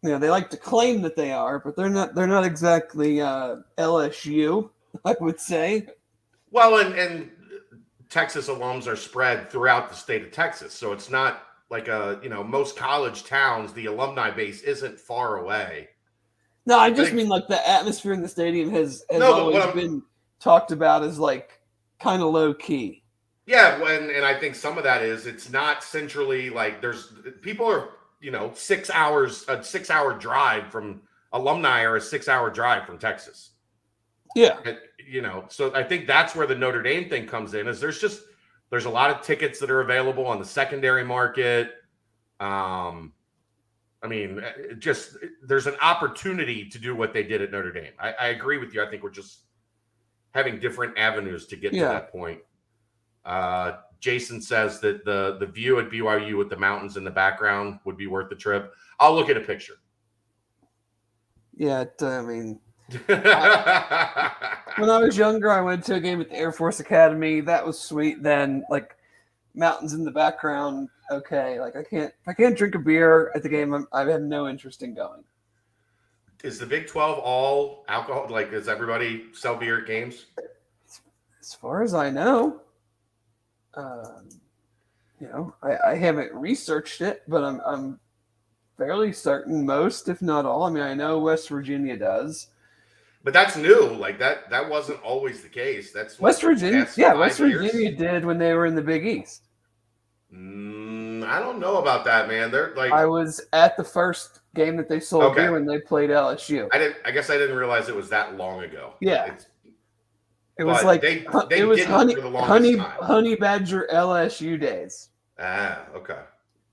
they like to claim that they are, but they're not exactly LSU, I would say. Well, and Texas alums are spread throughout the state of Texas, so it's not most college towns, the alumni base isn't far away. No, I just mean like the atmosphere in the stadium has always been talked about as like kind of low key. Yeah, and I think some of that is it's not centrally like there's people are 6 hours, a 6 hour drive from alumni or a 6 hour drive from Texas. Yeah. So I think that's where the Notre Dame thing comes in is there's a lot of tickets that are available on the secondary market. There's an opportunity to do what they did at Notre Dame. I agree with you. I think we're just having different avenues to get to that point. Jason says that the view at BYU with the mountains in the background would be worth the trip. I'll look at a picture. Yeah, when I was younger, I went to a game at the Air Force Academy. That was sweet. Then, like, mountains in the background. Okay, like I can't drink a beer at the game. I have no interest in going. Is the Big 12 all alcohol? Like, does everybody sell beer at games? As far as I know, I haven't researched it, but I'm fairly certain most, if not all. I mean, I know West Virginia does. But that's new. Like that wasn't always the case. That's West Virginia. Yeah, West years. Virginia did when they were in the Big East. I don't know about that, man. They're like I was at the first game that they sold beer when they played LSU. I guess I didn't realize it was that long ago. Yeah. It was like it was honey badger LSU days. Ah, okay.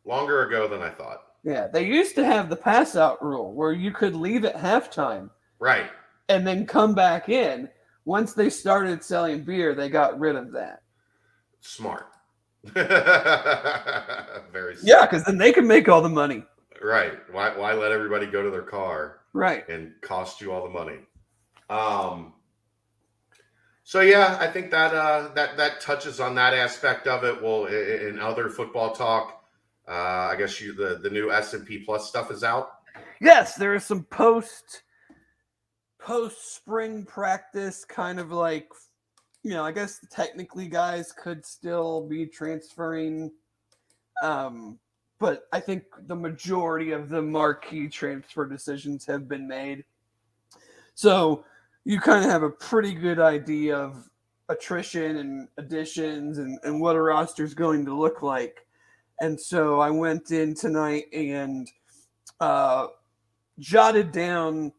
Longer ago than I thought. Yeah, they used to have the pass out rule where you could leave at halftime. Right. And then come back in. Once they started selling beer, they got rid of that. Smart. Very smart. Yeah, because then they can make all the money. Right. Why let everybody go to their car? Right. And cost you all the money. So yeah, I think that touches on that aspect of it. Well, in other football talk, I guess the new S&P Plus stuff is out. Yes, there is some post spring practice, kind of like, I guess technically guys could still be transferring, but I think the majority of the marquee transfer decisions have been made. So you kind of have a pretty good idea of attrition and additions and what a roster is going to look like. And so I went in tonight and jotted down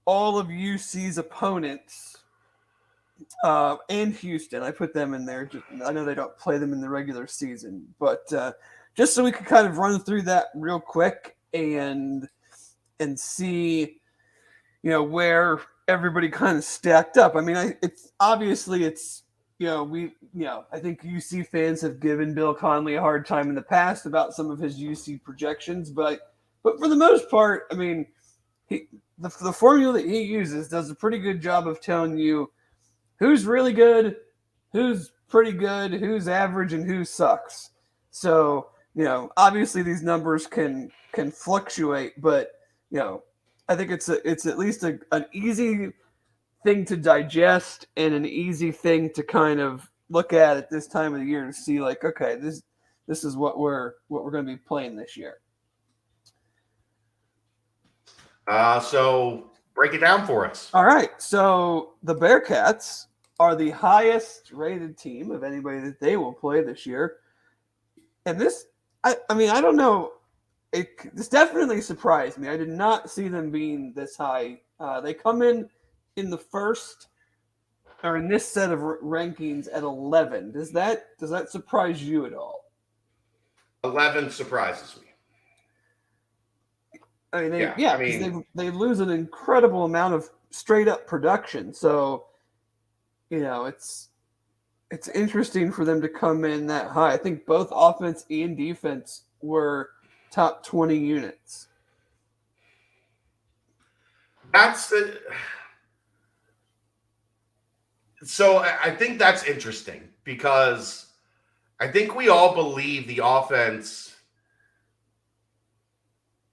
all of UC's opponents and Houston. I put them in there. I know they don't play them in the regular season, but just so we could kind of run through that real quick and see, where everybody kind of stacked up. I mean, I think UC fans have given Bill Conley a hard time in the past about some of his UC projections, but for the most part, I mean, the formula that he uses does a pretty good job of telling you who's really good, who's pretty good, who's average, and who sucks. So, obviously these numbers can fluctuate, but, I think it's at least an easy thing to digest and an easy thing to kind of look at this time of the year and see like, okay, this is what we're going to be playing this year. So break it down for us. All right. So the Bearcats are the highest rated team of anybody that they will play this year. And this, I mean, I don't know. This definitely surprised me. I did not see them being this high. They come in the first, or in this set of rankings at 11. Does that surprise you at all? 11 surprises me. I mean, they lose an incredible amount of straight up production. So, it's interesting for them to come in that high. I think both offense and defense were top 20 units. So I think that's interesting because I think we all believe the offense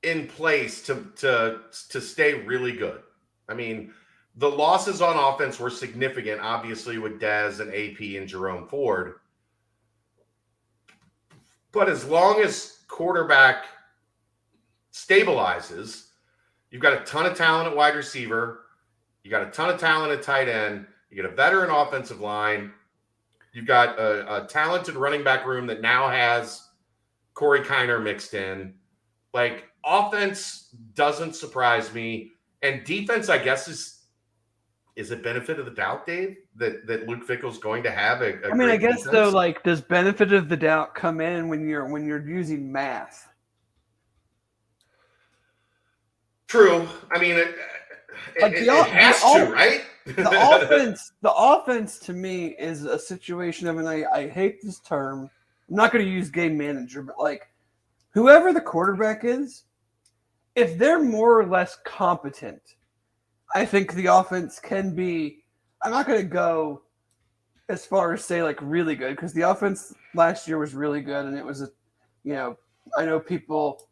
in place to stay really good. I mean, the losses on offense were significant, obviously, with Dez and AP and Jerome Ford. But as long as quarterback stabilizes, you've got a ton of talent at wide receiver. You got a ton of talent at tight end. You got a veteran offensive line. You've got a talented running back room that now has Corey Kiner mixed in. Like, offense doesn't surprise me. And defense, I guess, is it benefit of the doubt, Dave, that Luke Fickell's going to have a I mean, I guess defense? though, like, does benefit of the doubt come in when you're using math? True. I mean, it has to, right? The offense to me is a situation of, and I hate this term. I'm not going to use game manager, but like whoever the quarterback is, if they're more or less competent, I think the offense can be. I'm not going to go as far as say like really good, because the offense last year was really good, and it was I know people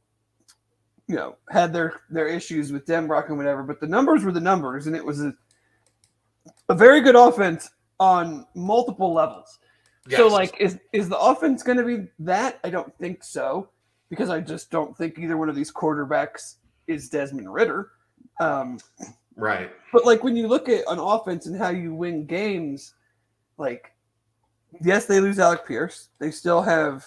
had their issues with Denbrock and whatever, but the numbers were the numbers, and it was a very good offense on multiple levels. Yes. So, like, is the offense going to be that? I don't think so, because I just don't think either one of these quarterbacks is Desmond Ridder. Right. But, like, when you look at an offense and how you win games, like, yes, they lose Alec Pierce. They still have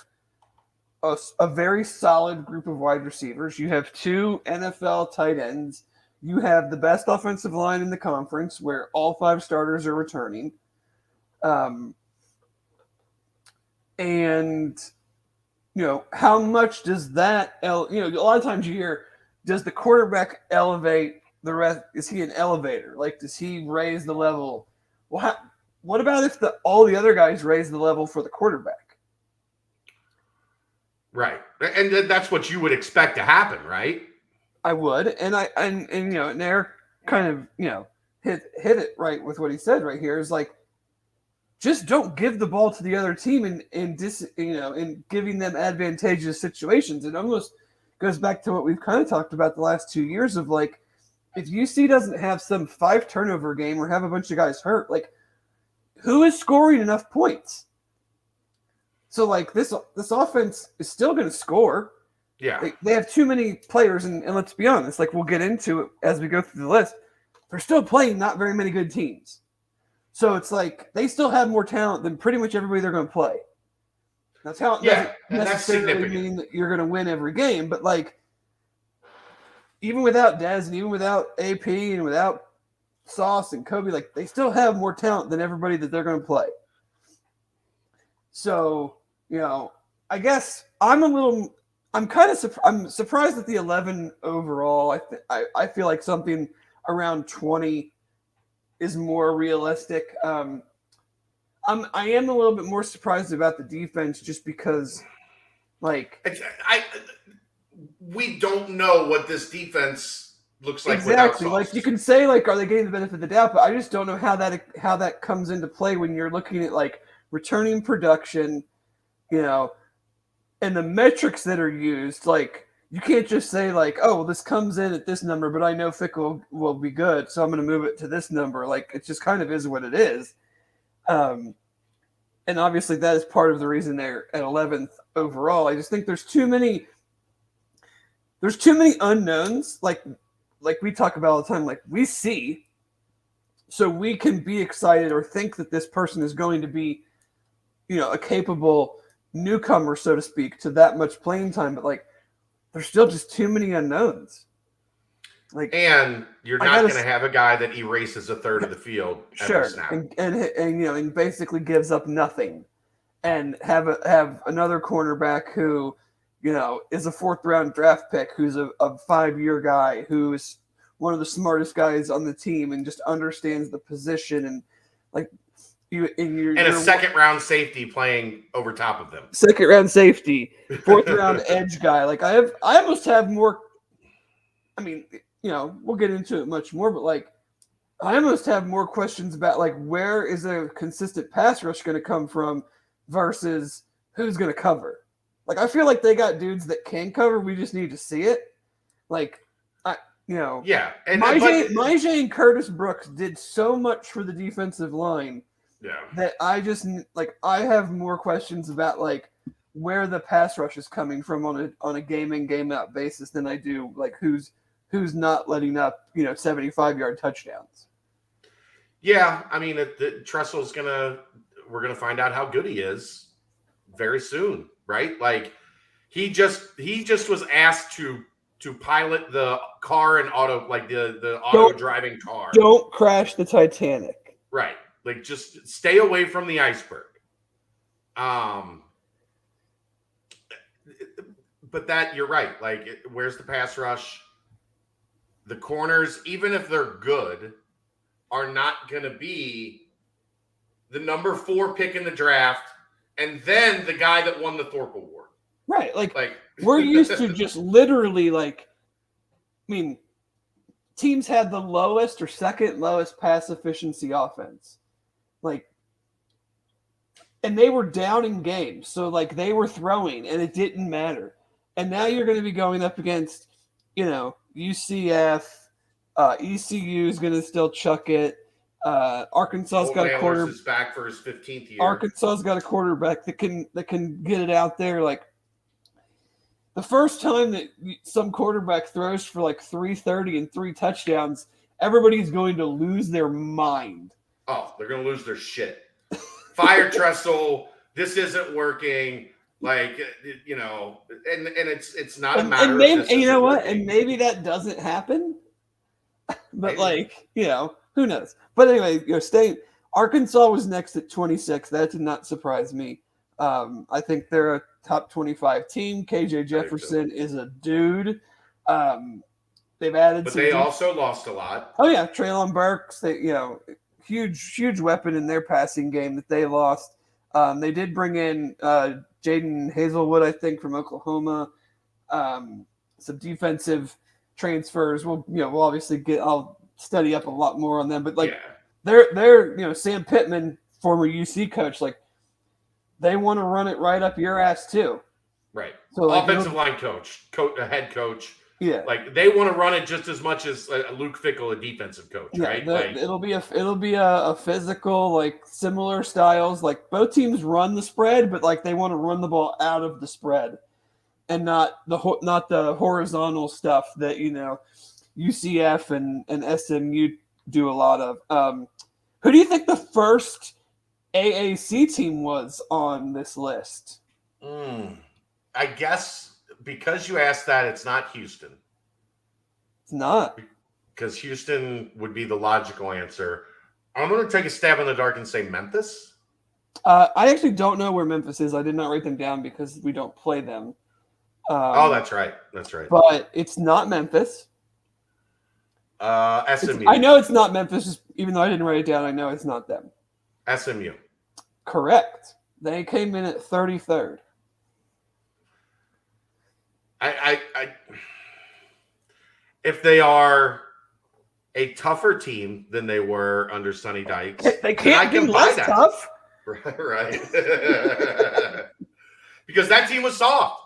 a very solid group of wide receivers. You have 2 NFL tight ends. You have the best offensive line in the conference, where all 5 starters are returning. And, how much does that, a lot of times you hear, does the quarterback elevate the rest? Is he an elevator? Like, does he raise the level? Well, what about if all the other guys raise the level for the quarterback? Right. And that's what you would expect to happen, right? I would. And and Eric kind of, hit it right with what he said right here is like, just don't give the ball to the other team in giving them advantageous situations. It almost goes back to what we've kind of talked about the last 2 years of like, if UC doesn't have some 5 turnover game or have a bunch of guys hurt, like who is scoring enough points? So like this offense is still going to score. Yeah. They have too many players, and let's be honest, like we'll get into it as we go through the list. They're still playing not very many good teams. So it's like they still have more talent than pretty much everybody they're going to play. Now, talent doesn't necessarily mean that you're going to win every game, but like even without Dez and even without AP and without Sauce and Kobe, like they still have more talent than everybody that they're going to play. So, I guess I'm surprised at the 11 overall. I feel like something around 20 is more realistic. I am a little bit more surprised about the defense just because, like, we don't know what this defense looks like. Exactly. Like you can say, like, are they getting the benefit of the doubt? But I just don't know how that comes into play when you're looking at like returning production, and the metrics that are used. Like you can't just say like, oh, well, this comes in at this number, but I know Fickell will be good, so I'm going to move it to this number. Like it just kind of is what it is. And obviously that is part of the reason they're at 11th overall. I just think there's too many unknowns. Like we talk about all the time. Like we see, so we can be excited or think that this person is going to be, a capable newcomer, so to speak, to that much playing time. But like, there's still just too many unknowns. Like, and you're not going to have a guy that erases a third of the field. Sure, and basically gives up nothing, and have another cornerback who, is a 4th round draft pick, who's a 5-year guy, who's one of the smartest guys on the team and just understands the position and like. A 2nd round safety playing over top of them. 2nd round safety, 4th round edge guy. Like I almost have more. I mean, we'll get into it much more, but like I almost have more questions about like where is a consistent pass rush going to come from versus who's going to cover. Like I feel like they got dudes that can cover. We just need to see it. Like yeah. And Myjai and Curtis Brooks did so much for the defensive line. Yeah. That I just like I have more questions about like where the pass rush is coming from on a game in, game out basis than I do like who's not letting up 75-yard touchdowns. Yeah, I mean, Tressel's we're gonna find out how good he is very soon, right? Like he just was asked to pilot the car and the auto driving car. Don't crash the Titanic. Right. Like just stay away from the iceberg. But that you're right. Like where's the pass rush? The corners, even if they're good, are not going to be the number 4 pick in the draft and then the guy that won the Thorpe Award. Right. Like we're used to just literally teams had the lowest or second lowest pass efficiency offense. And they were down in games. So they were throwing and it didn't matter. And now you're going to be going up against, UCF, ECU is going to still chuck it. Arkansas's got a quarterback. Is back for his 15th year. Arkansas's got a quarterback that can get it out there. The first time that some quarterback throws for 330 and 3 touchdowns, everybody's going to lose their mind. Oh, they're going to lose their shit. Fire Tressel. This isn't working. And it's not a matter of this. And you know what? And maybe that doesn't happen. But who knows? But anyway, Arkansas was next at 26. That did not surprise me. I think they're a top 25 team. KJ Jefferson is a dude. They've added, but they also lost a lot. Oh yeah, Treylon Burks. Huge weapon in their passing game that they lost. They did bring in Jaden Hazelwood, I think, from Oklahoma. Some defensive transfers. We'll obviously I'll study up a lot more on them, but they're Sam Pittman, former UC coach, they want to run it right up your ass too. Right. So offensive line coach, head coach. Yeah. They want to run it just as much as Luke Fickell, a defensive coach, right? It'll be a physical, similar styles. Both teams run the spread, but they want to run the ball out of the spread, and not the horizontal stuff that UCF and SMU do a lot of. Who do you think the first AAC team was on this list? I guess because you asked that, it's not Houston. It's not. Because Houston would be the logical answer. I'm going to take a stab in the dark and say Memphis. I actually don't know where Memphis is. I did not write them down because we don't play them. That's right. That's right. But it's not Memphis. SMU. I know it's not Memphis, even though I didn't write it down. I know it's not them. SMU. Correct. They came in at 33rd. I if they are a tougher team than they were under Sonny Dykes, they can't be less tough. Right. Because that team was soft.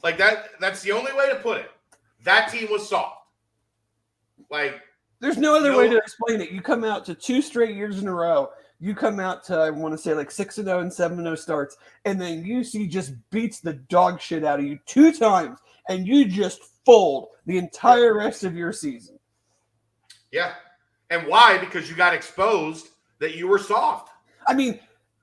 That's the only way to put it. That team was soft. There's no other way to explain it. You come out to 2 straight years in a row. You come out to, I want to say 6-0 and 7-0 starts, and then UC just beats the dog shit out of you 2 times, and you just fold the entire rest of your season. Yeah. And why? Because you got exposed that you were soft. I mean,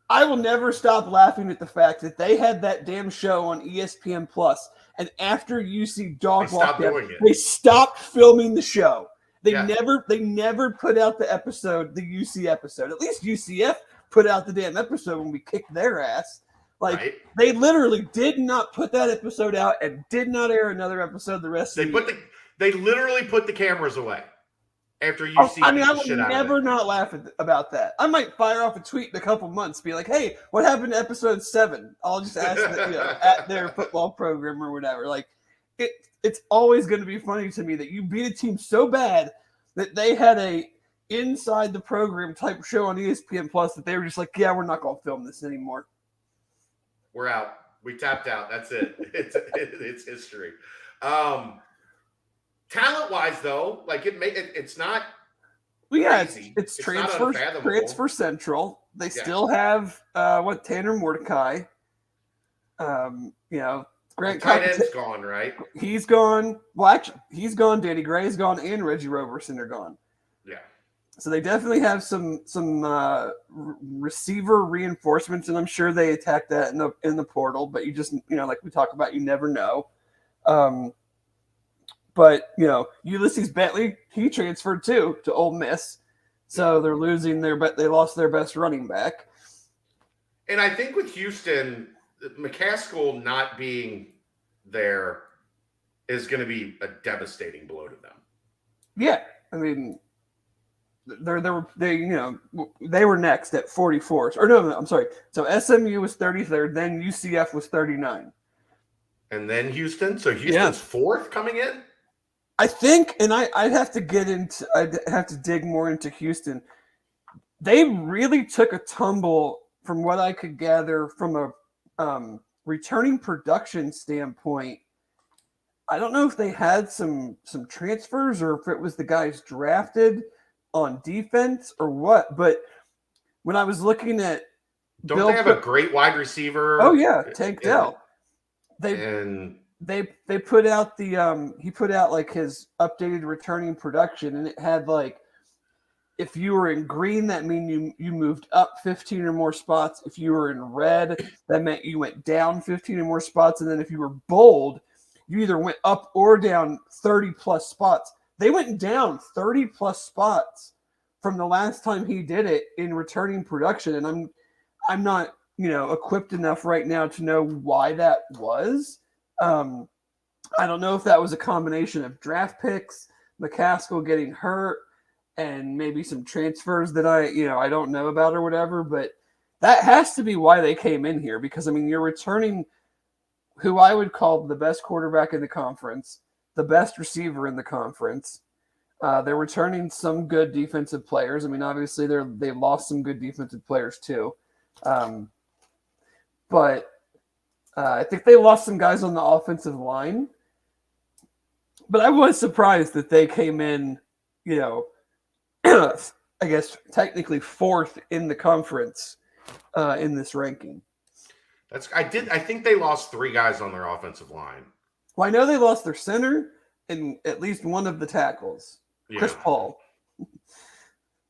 I will never stop laughing at the fact that they had that damn show on ESPN Plus, and after UC dog walked out, they stopped filming the show. They never put out the episode, the UC episode. At least UCF put out the damn episode when we kicked their ass. They literally did not put that episode out and did not air another episode the rest of the year. They literally put the cameras away after UC. I will never not laugh about that. I might fire off a tweet in a couple months, be like, "Hey, what happened to episode 7?" I'll just ask at their football program or whatever. It's always going to be funny to me that you beat a team so bad that they had a inside the program type show on ESPN Plus that they were just like, yeah, we're not going to film this anymore. We're out. We tapped out. That's it. It's history. Talent-wise, though, it's not. Well, yeah, it's transfer central. They still have Tanner Mordecai. Grant Tight Cox, end's gone, right? he's gone. Well, actually, he's gone. Danny Gray's gone, and Reggie Roberson are gone. Yeah. So they definitely have some receiver reinforcements, and I'm sure they attack that in the portal. But you just like we talk about, you never know. But Ulysses Bentley, he transferred too to Ole Miss, so they're losing they lost their best running back. And I think with Houston, McCaskill not being there is going to be a devastating blow to them. Yeah, I mean, they were next at 44. Or no, I'm sorry. So SMU was 33rd, then UCF was 39. And then Houston. So Houston's fourth coming in? I think, and I'd have to dig more into Houston. They really took a tumble from what I could gather from a returning production standpoint. I don't know if they had some transfers or if it was the guys drafted on defense or what, but when I was looking at Don't they have a great wide receiver? Oh yeah, Tank Dell. They put out he put out like his updated returning production, and it had like, if you were in green, that mean you moved up 15 or more spots. If you were in red, that meant you went down 15 or more spots. And then if you were bold, you either went up or down 30 plus spots. They went down 30 plus spots from the last time he did it in returning production. And I'm not, equipped enough right now to know why that was. I don't know if that was a combination of draft picks, McCaskill getting hurt, and maybe some transfers that I don't know about or whatever, but that has to be why they came in here, because you're returning who I would call the best quarterback in the conference, the best receiver in the conference. They're returning some good defensive players. Obviously they've lost some good defensive players too. But I think they lost some guys on the offensive line. But I was surprised that they came in, I guess technically fourth in the conference in this ranking. I think they lost 3 guys on their offensive line. Well, I know they lost their center and at least one of the tackles, Chris Paul.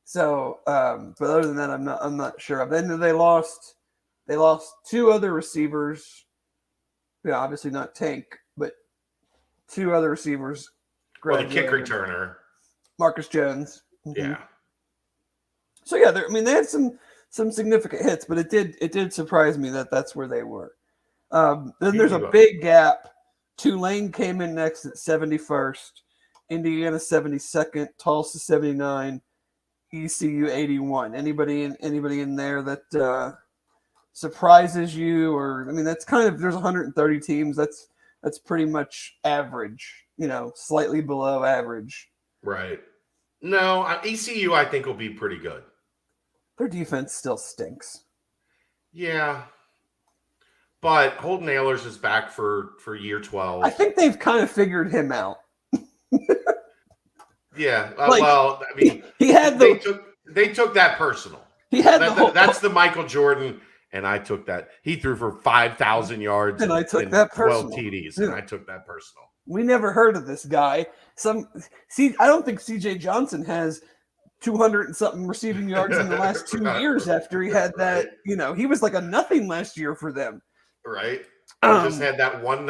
So, but other than that, I'm not sure. Then they lost 2 other receivers. Yeah, obviously not Tank, but 2 other receivers. Well, the kick returner, Marcus Jones. Mm-hmm. Yeah. So yeah, they had some significant hits, but it did surprise me that that's where they were. Then there's a big gap. Tulane came in next at 71st, Indiana 72nd, Tulsa 79, ECU 81. Anybody in there that surprises you, or that's kind of, there's 130 teams. That's pretty much average, slightly below average. Right. No, ECU I think will be pretty good. Their defense still stinks. Yeah. But Holden Ahlers is back for year 12. I think they've kind of figured him out. Yeah. He had they took that personal. He had that's the Michael Jordan, and I took that. He threw for 5,000 yards and I took that 12 personal. TDs, and I took that personal. We never heard of this guy. I don't think CJ Johnson has 200 and something receiving yards in the last 2 years after he had that. Right. He was like a nothing last year for them. Right. He just had that one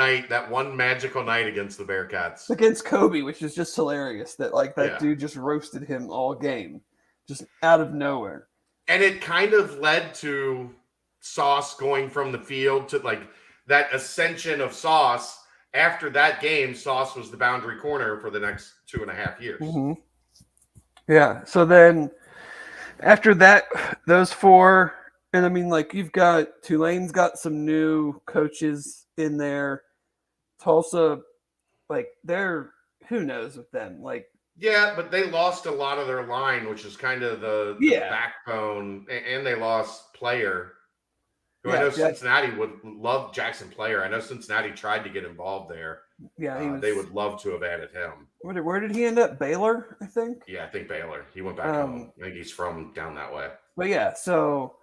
magical night against the Bearcats. Against Kobe, which is just hilarious that dude just roasted him all game, just out of nowhere. And it kind of led to Sauce going from the field to that ascension of Sauce. After that game, Sauce was the boundary corner for the next 2.5 years. Mm-hmm. Yeah. So then after that, those 4, and you've got Tulane's got some new coaches in there. Tulsa, they're, who knows with them? Yeah, but they lost a lot of their line, which is kind of the backbone, and they lost Player. I know Cincinnati would love Jackson Player. I know Cincinnati tried to get involved there. Yeah, they would love to have added him. Where did he end up? Baylor, I think. Yeah, I think Baylor. He went back home. I think he's from down that way. But yeah, so,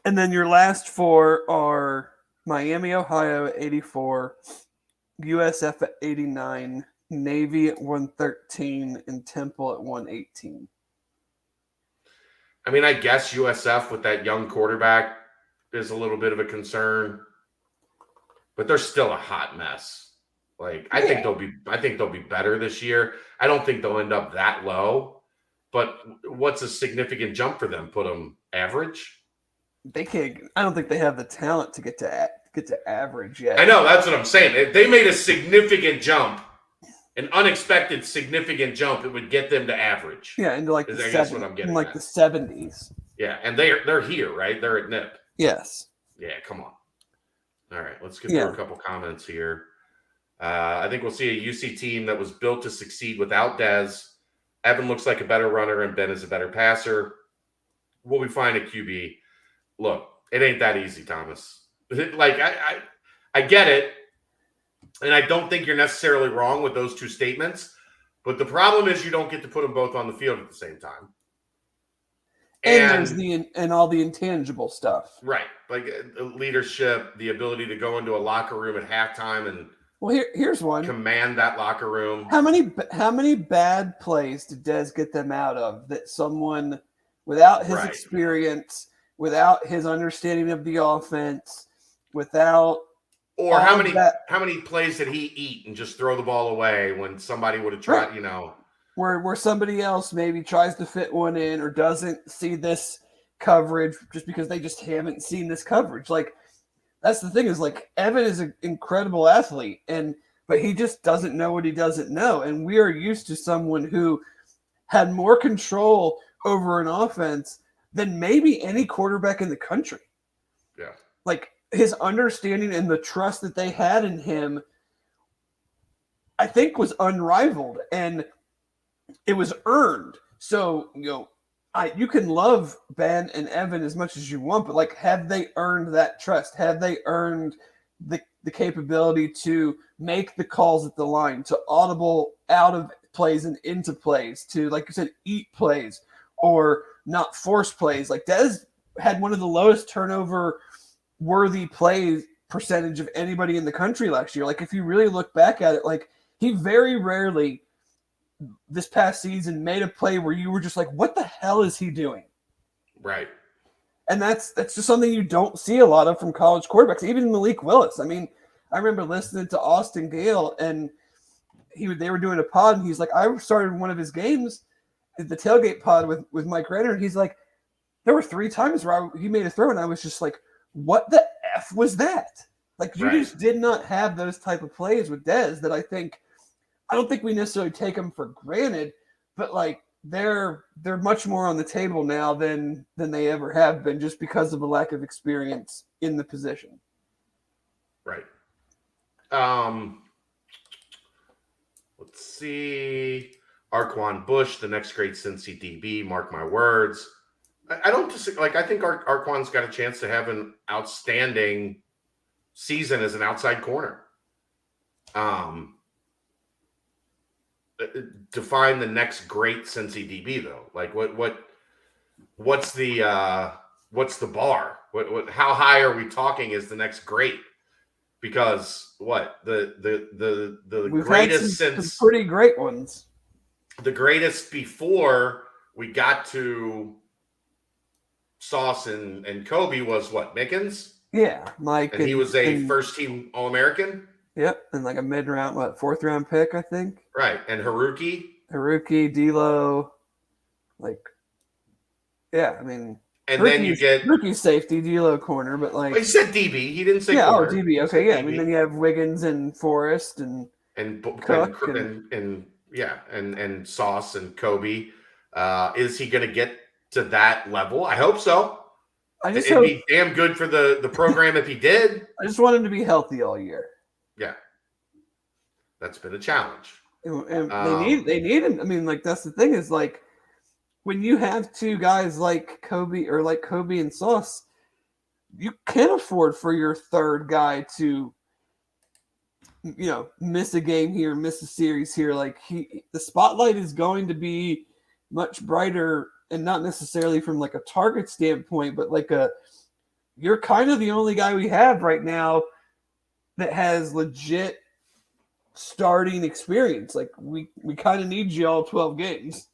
and then your last 4 are Miami, Ohio at 84, USF at 89, Navy at 113, and Temple at 118. I mean, I guess USF with that young quarterback is a little bit of a concern, but they're still a hot mess. Like, I think they'll be better this year. I don't think they'll end up that low, but what's a significant jump for them? Put them average? They can't. I don't think they have the talent to get to average yet. I know, that's what I'm saying. If they made a significant jump, an unexpected significant jump, it would get them to average. Yeah, into like the 70s. Yeah, and they're here, right? They're at NIP. Yes. Yeah, come on. All right, let's get through a couple comments here. I think we'll see a UC team that was built to succeed without Dez. Evan looks like a better runner, and Ben is a better passer. Will we find a QB? Look, it ain't that easy, Thomas. Like, I get it, and I don't think you're necessarily wrong with those two statements, but the problem is you don't get to put them both on the field at the same time. And there's all the intangible stuff. Right. Like leadership, the ability to go into a locker room at halftime and here's one. Command that locker room. How many bad plays did Dez get them out of that someone without his experience, without his understanding of the offense, without how many plays did he eat and just throw the ball away when somebody would have tried, where somebody else maybe tries to fit one in or doesn't see this coverage just because they just haven't seen this coverage. Like, that's the thing is, like, Evan is an incredible athlete, but he just doesn't know what he doesn't know. And we are used to someone who had more control over an offense than maybe any quarterback in the country. Yeah. Like, his understanding and the trust that they had in him, I think, was unrivaled, and it was earned. So, you can love Ben and Evan as much as you want, but, like, have they earned that trust? Have they earned the capability to make the calls at the line, to audible out of plays and into plays, to, like you said, eat plays or not force plays? Like, Dez had one of the lowest turnover-worthy plays percentage of anybody in the country last year. Like, if you really look back at it, like, he very rarely this past season made a play where you were just like, what the hell is he doing? Right. And that's just something you don't see a lot of from college quarterbacks, even Malik Willis. I mean, I remember listening to Austin Gale, and they were doing a pod, and he's like, I started one of his games, the tailgate pod with Mike Renner, and he's like, there were 3 times where he made a throw, and I was just like, what the F was that? Like, you just did not have those type of plays with Dez that I don't think we necessarily take them for granted, but, like, they're much more on the table now than they ever have been, just because of a lack of experience in the position. Right. Let's see. Arquan Bush, the next great Cincy DB. Mark my words. I don't disagree. Like, I think Arquan's got a chance to have an outstanding season as an outside corner. Define the next great Cincy DB though. Like, what's the bar? How high are we talking is the next great? Because the We've greatest had since some pretty great ones. The greatest before we got to Sauce and Kobe was what, Mickens? Yeah, Mike. And he was a first team All-American. Yep, and like a mid-round, 4th round pick, I think. Right, and Haruki, D'Lo, I mean. And then you get rookie safety, D'Lo corner, but like. Well, he said DB. He didn't say corner. DB. Okay, yeah. I mean, then you have Wiggins and Forrest and Cook and Sauce and Kobe. Is he going to get to that level? I hope so. It'd be damn good for the program if he did. I just want him to be healthy all year. Yeah, that's been a challenge. And they need him. I mean, like, that's the thing is, like, when you have 2 guys like Kobe and Sauce, you can't afford for your 3rd guy to, miss a game here, miss a series here. Like, the spotlight is going to be much brighter, and not necessarily from like a target standpoint, but like you're kind of the only guy we have right now that has legit starting experience. Like we kind of need you all 12 games.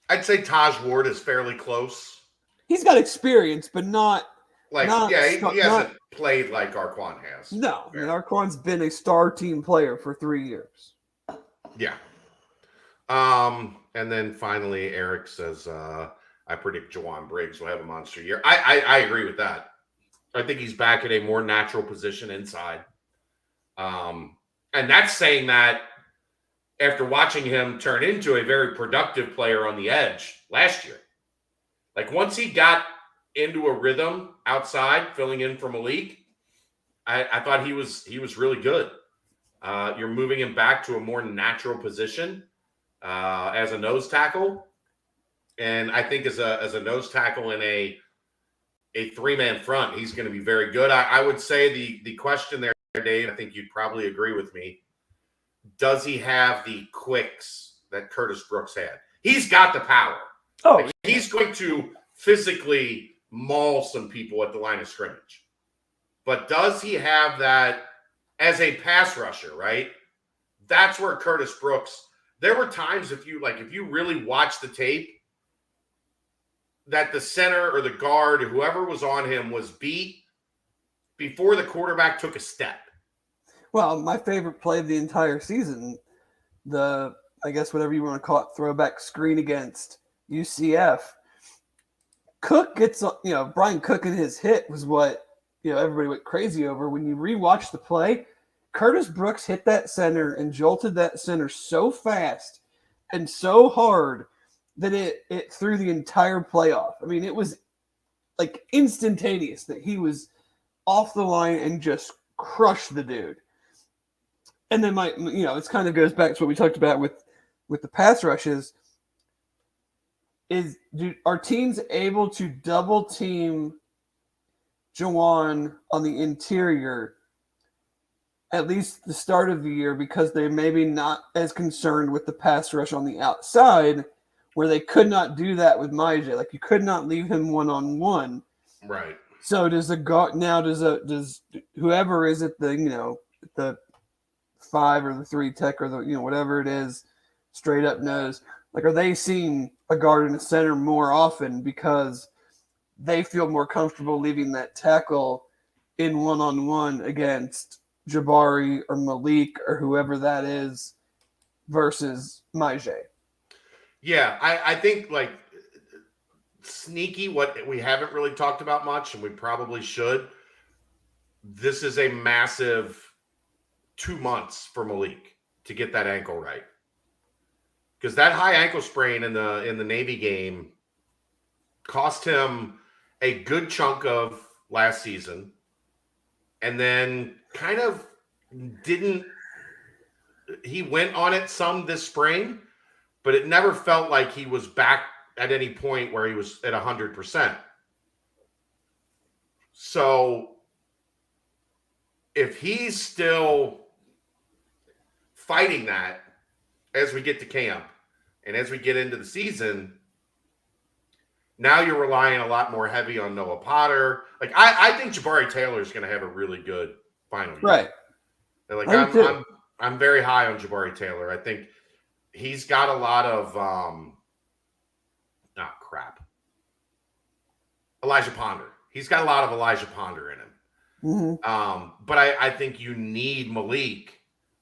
I'd say Taj Ward is fairly close. He's got experience, but not Like, not yeah, he sta- hasn't played like Arquan has. no. I mean, Yeah. Arquan's been a star team player for 3 years. Yeah. And then finally, Eric says, I predict Jawan Briggs will have a monster year. I agree with that. I think he's back at a more natural position inside. And that's saying that after watching him turn into a very productive player on the edge last year. Like once he got into a rhythm outside, filling in for Malik, I thought he was really good. You're moving him back to a more natural position as a nose tackle, and I think as a nose tackle in a 3-man front, he's going to be very good. I would say the question there, Dave, I think you'd probably agree with me. Does he have the quicks that Curtis Brooks had? He's got the power. Oh, Like, he's going to physically maul some people at the line of scrimmage. But does he have that as a pass rusher, right? That's where Curtis Brooks, there were times if you really watch the tape, that the center or the guard, whoever was on him, was beat before the quarterback took a step. well, my favorite play of the entire season, I guess whatever you want to call it, throwback screen against UCF. Cook gets, Brian Cook and his hit was what, everybody went crazy over. When you rewatch the play, Curtis Brooks hit that center and jolted that center so fast and so hard that it threw the entire play off. I mean, it was like instantaneous that he was off the line and just crushed the dude. And then it kind of goes back to what we talked about with the pass rushes. Are teams able to double team Jawan on the interior at least the start of the year because they're maybe not as concerned with the pass rush on the outside, where they could not do that with Myjay? Like you could not leave him one-on-one. Right. So does whoever is at the 5 or the 3 tech or the whatever it is, straight up nose, like are they seeing a guard and a center more often because they feel more comfortable leaving that tackle in one-on-one against Jabari or Malik or whoever that is versus Myjay? Yeah, I think like sneaky, what we haven't really talked about much, and we probably should. This is a massive 2 months for Malik to get that ankle right, because that high ankle sprain in the Navy game cost him a good chunk of last season, and then kind of he went on it some this spring, but it never felt like he was back at any point where he was at 100%. So if he's still fighting that as we get to camp and as we get into the season, now you're relying a lot more heavy on Noah Potter. Like I think Jabari Taylor is going to have a really good final year. Right. And like I'm very high on Jabari Taylor. I think he's got a lot of Elijah Ponder. He's got a lot of Elijah Ponder in him. Mm-hmm. But I think you need Malik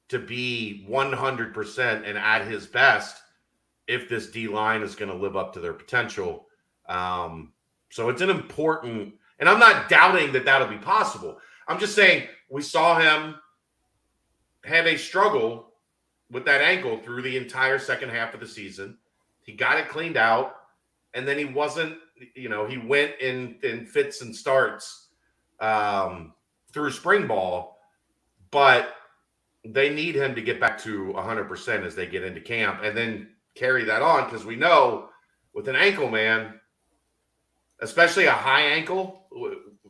to be 100% and at his best if this D line is going to live up to their potential. So it's an important, and I'm not doubting that that'll be possible. I'm just saying we saw him have a struggle with that ankle through the entire second half of the season. He got it cleaned out, and then he wasn't, he went in fits and starts through spring ball, but they need him to get back to 100% as they get into camp and then carry that on, because we know with an ankle, man, especially a high ankle,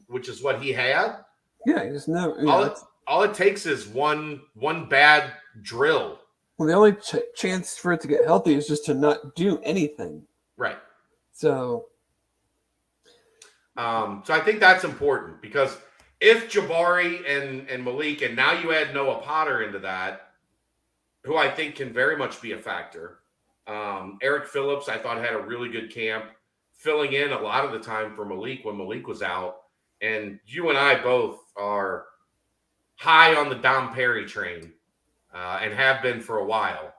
which is what he had. Yeah, you just never. All it takes is one bad drill. Well, the only chance for it to get healthy is just to not do anything. Right. So, So I think that's important because if Jabari and Malik, and now you add Noah Potter into that, who I think can very much be a factor. Eric Phillips, I thought had a really good camp, filling in a lot of the time for Malik when Malik was out. And you and I both are high on the Dom Perry train and have been for a while.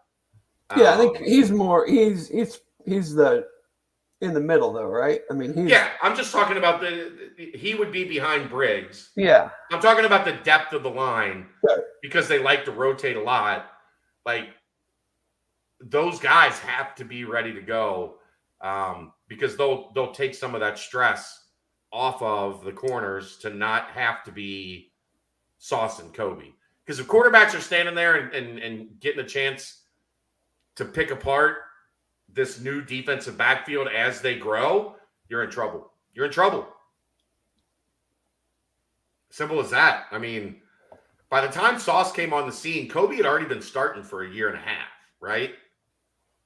Yeah, I think he's more. He's the in the middle though, right? I mean, I'm just talking about he would be behind Briggs. Yeah, I'm talking about the depth of the line Sure. because they like to rotate a lot. Like those guys have to be ready to go because they'll take some of that stress off of the corners to not have to be Sauce and Kobe. Because if quarterbacks are standing there and getting a chance to pick apart this new defensive backfield as they grow, you're in trouble. You're in trouble. Simple as that. I mean, by the time Sauce came on the scene, Kobe had already been starting for a year and a half, right?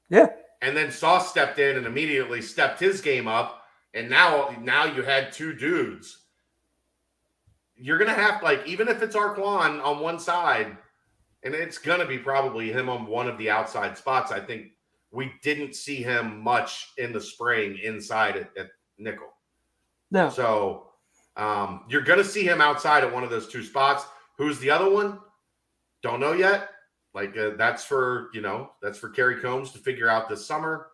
Yeah. And then Sauce stepped in and immediately stepped his game up. And now you had two dudes. You're going to have, like, even if it's Arquan on one side, and it's going to be probably him on one of the outside spots, I think we didn't see him much in the spring inside at nickel. No. So you're going to see him outside at one of those two spots. Who's the other one? Don't know yet. Like that's for Kerry Combs to figure out this summer.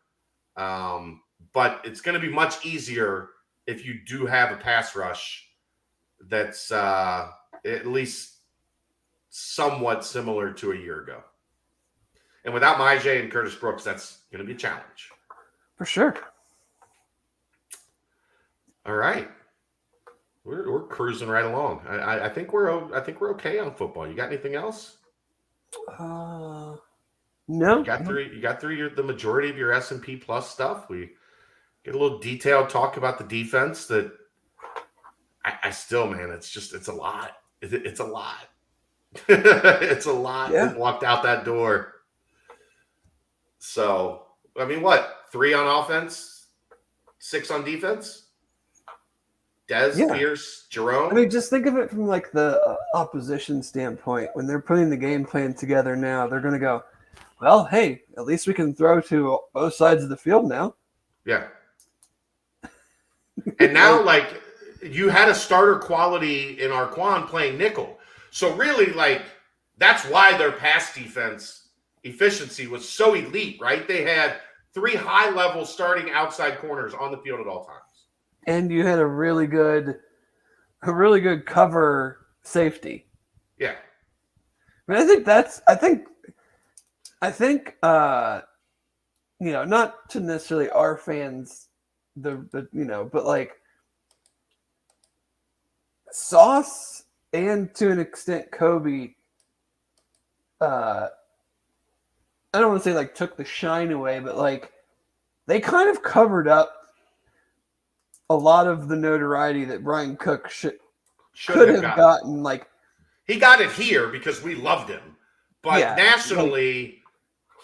But it's going to be much easier if you do have a pass rush that's at least somewhat similar to a year ago. And without Myjay and Curtis Brooks, that's going to be a challenge. For sure. All right. We're cruising right along. I think we're okay on football. You got anything else? No. You got through the majority of your S&P Plus stuff. We get a little detailed talk about the defense that I still, man, it's a lot. It's a lot. It's a lot that walked out that door. So, I mean, what? 3 on offense, 6 on defense? Dez, Pierce, Jerome? I mean, just think of it from like the opposition standpoint. When they're putting the game plan together now, they're going to go, well, hey, at least we can throw to both sides of the field now. Yeah. And now, like, you had a starter quality in Arquan playing nickel. So really, like, that's why their pass defense efficiency was so elite, right? They had 3 high-level starting outside corners on the field at all times. And you had a really good cover safety. Yeah. I mean, I think not to necessarily our fans, but like Sauce and to an extent Kobe, I don't want to say like took the shine away, but like they kind of covered up a lot of the notoriety that Brian Cook could have gotten. Like he got it here because we loved him, but nationally,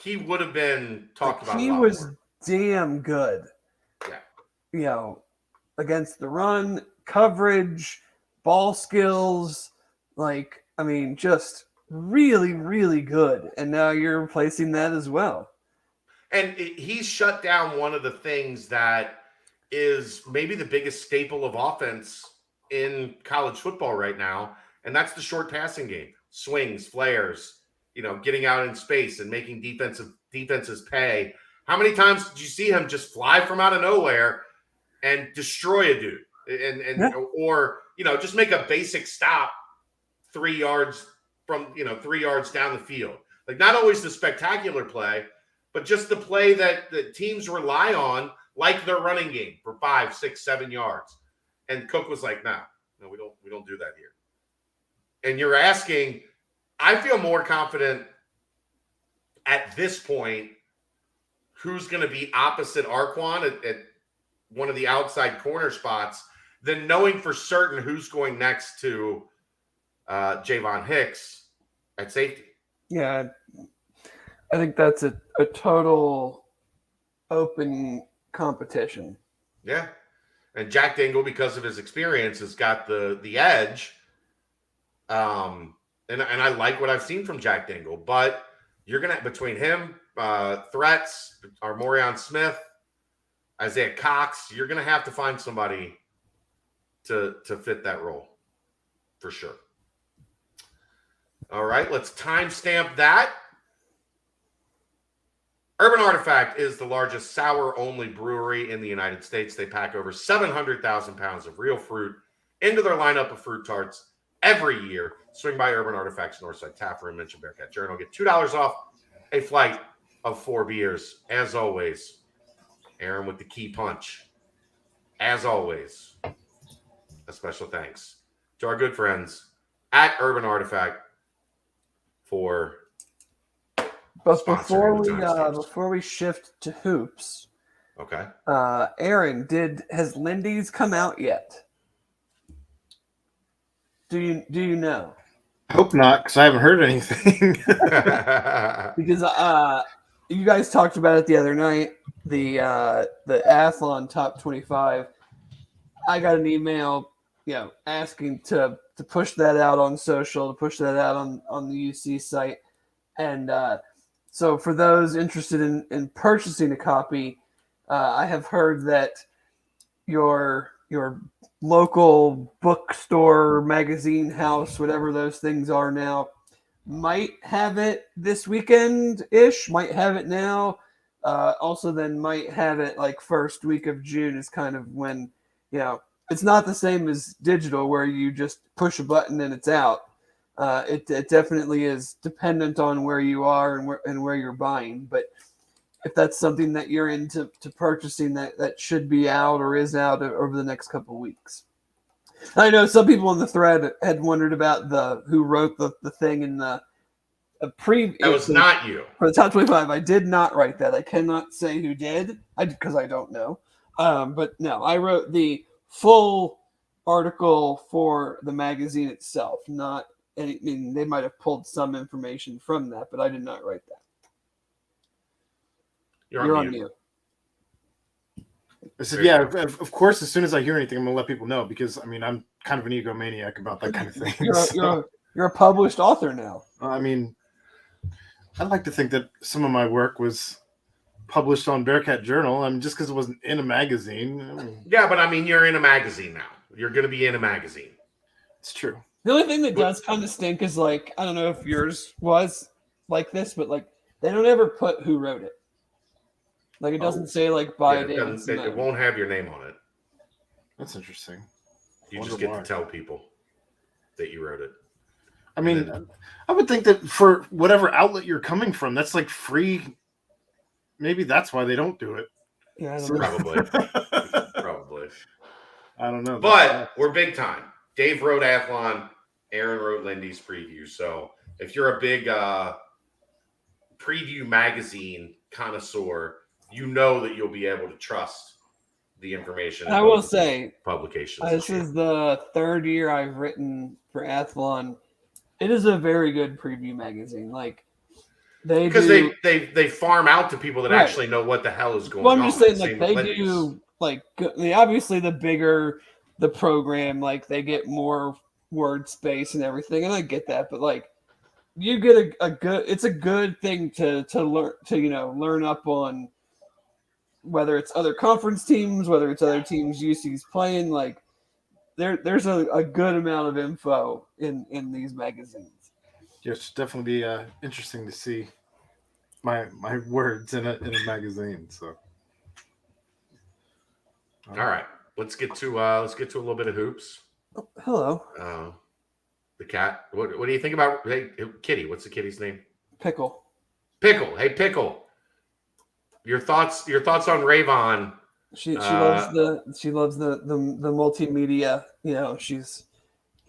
he would have been talked about. He was damn good. Yeah, against the run, coverage, ball skills. Like, I mean, just really, really good. And now you're replacing that as well. And he's shut down one of the things that is maybe the biggest staple of offense in college football right now, and that's the short passing game. Swings, flares, getting out in space and making defenses pay. How many times did you see him just fly from out of nowhere and destroy a dude or just make a basic stop 3 yards from 3 yards down the field? Like, not always the spectacular play, but just the play that the teams rely on, like their running game for 5, 6, 7 yards. And Cook was like, no, we don't do that here. And you're asking, I feel more confident at this point who's going to be opposite Arquan at one of the outside corner spots than knowing for certain who's going next to Javon Hicks at safety. Yeah, I think that's a total open competition. Yeah. And Jack Dingle, because of his experience, has got the edge. And I like what I've seen from Jack Dingle, but you're gonna between him, threats, Armorion Smith, Isaiah Cox, you're gonna have to find somebody to fit that role for sure. All right, let's timestamp that. Urban Artifact is the largest sour-only brewery in the United States. They pack over 700,000 pounds of real fruit into their lineup of fruit tarts every year. Swing by Urban Artifact's Northside Tap Room, mention Bearcat Journal. Get $2 off a flight of 4 beers. As always, Aaron with the key punch. As always, a special thanks to our good friends at Urban Artifact for But sponsoring the before we shift to hoops, okay. Aaron, has Lindy's come out yet? Do you know? I hope not, because I haven't heard anything. Because you guys talked about it the other night, the Athlon Top 25. I got an email, asking to push that out on social, to push that out on the UC site, and so for those interested in purchasing a copy, I have heard that your local bookstore, magazine house, whatever those things are now, might have it this weekend-ish, might have it now. Also then might have it like first week of June is kind of when, it's not the same as digital where you just push a button and it's out. It definitely is dependent on where you are and where you're buying. But if that's something that you're into purchasing, that should be out or is out over the next couple of weeks. I know some people in the thread had wondered about who wrote the thing in the preview. That was not you. For the top 25, I did not write that. I cannot say who did, because I don't know. But no, I wrote the full article for the magazine itself, not. I mean, they might have pulled some information from that, but I did not write that. You're on mute. I said, yeah, of course, as soon as I hear anything, I'm going to let people know because, I'm kind of an egomaniac about that kind of thing. You're a published author now. I'd like to think that some of my work was published on Bearcat Journal. Just because it wasn't in a magazine. Yeah, but you're in a magazine now. You're going to be in a magazine. It's true. The only thing that does kind of stink is I don't know if yours was like this, but they don't ever put who wrote it. It doesn't say by David. It won't have your name on it. That's interesting. You just get to tell people that you wrote it. I would think that for whatever outlet you're coming from, that's free. Maybe that's why they don't do it. Yeah, I don't know. Probably. Probably. I don't know. But we're big time. Dave wrote Athlon. Aaron wrote Lindy's preview. So if you're a big preview magazine connoisseur, you know that you'll be able to trust the information. I will say, publications. This is the third year I've written for Athlon. It is a very good preview magazine. They farm out to people that actually know what the hell is going on. I'm just saying, they do obviously the bigger the program, they get more word space and everything, and I get that, but you get it's a good thing to learn up on, whether it's other conference teams, whether it's other teams UC's playing. There's a good amount of info in these magazines. Yeah, it's definitely interesting to see my words in a magazine. So, all right, let's get to a little bit of hoops. Oh, hello. The cat. What do you think about Kitty? What's the kitty's name? Pickle. Pickle. Hey, Pickle. Your thoughts on Rayvon? She loves the multimedia. She's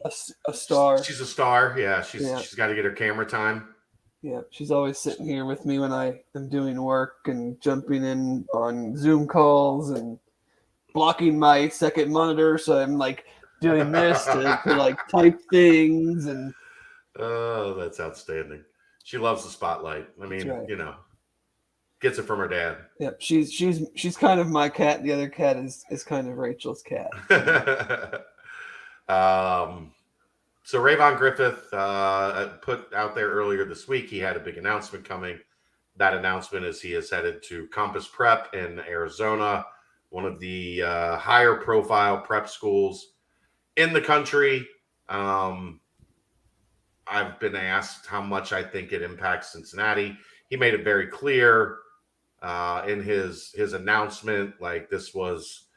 a star. She's a star. Yeah, she's got to get her camera time. Yeah, she's always sitting here with me when I am doing work and jumping in on Zoom calls and blocking my second monitor, so I'm doing this to type things. And oh, that's outstanding. She loves the spotlight. Right. Gets it from her dad. Yep, she's kind of my cat. The other cat is kind of Rachel's cat. So Rayvon Griffith put out there earlier this week he had a big announcement coming. That announcement is he is headed to Compass Prep in Arizona, one of the higher profile prep schools in the country. I've been asked how much I think it impacts Cincinnati. He made it very clear in his announcement, like this was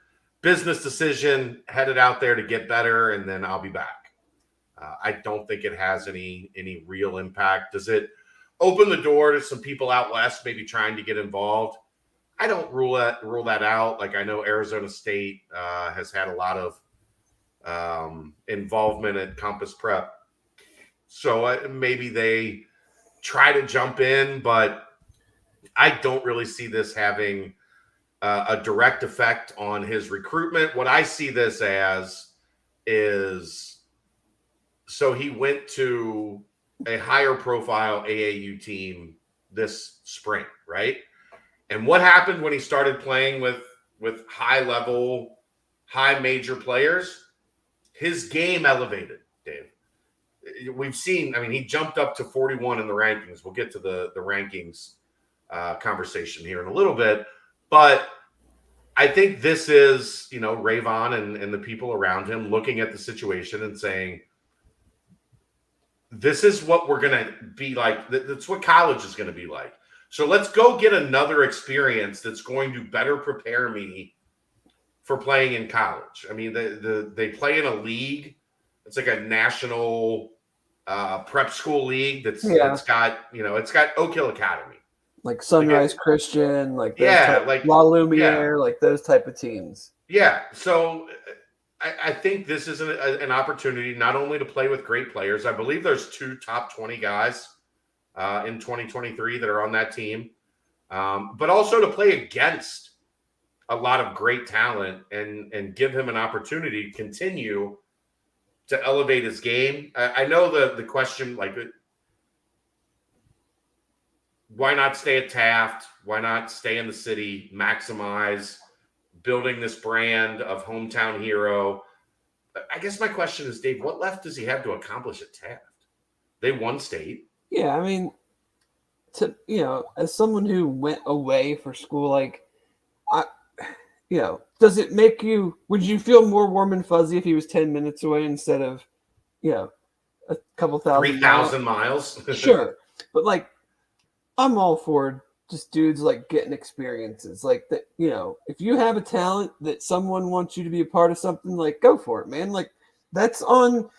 business decision, headed out there to get better, and then I'll be back. I don't think it has any real impact. Does it open the door to some people out west maybe trying to get involved? I don't rule that out. Like I know Arizona State has had a lot of involvement at Compass Prep, so maybe they try to jump in, but I don't really see this having a direct effect on his recruitment. What I see this as is, so he went to a higher profile AAU team this spring, right? And what happened when he started playing with high level, high major players? His game elevated, Dave. We've seen, I mean, he jumped up to 41 in the rankings. We'll get to the rankings conversation here in a little bit. But I think this is, Rayvon and the people around him looking at the situation and saying, this is what we're going to be like. That's what college is going to be like. So let's go get another experience that's going to better prepare me for playing in college. I mean, they play in a league. It's like a national prep school league it's got, it's got Oak Hill Academy. Like Sunrise Christian, like like La Lumiere, like those type of teams. Yeah. So I think this is an opportunity not only to play with great players. I believe there's 2 top 20 guys in 2023 that are on that team, but also to play against a lot of great talent and give him an opportunity to continue to elevate his game. I know the question, like, why not stay at Taft? Why not stay in the city, maximize building this brand of hometown hero? I guess my question is, Dave, what left does he have to accomplish at Taft? They won state. Yeah, I mean, as someone who went away for school, like, does it make you? Would you feel more warm and fuzzy if he was 10 minutes away instead of, a couple thousand 3,000 miles? Sure, but like, I'm all for just dudes like getting experiences like that. If you have a talent that someone wants you to be a part of something, like, go for it, man. Like that's on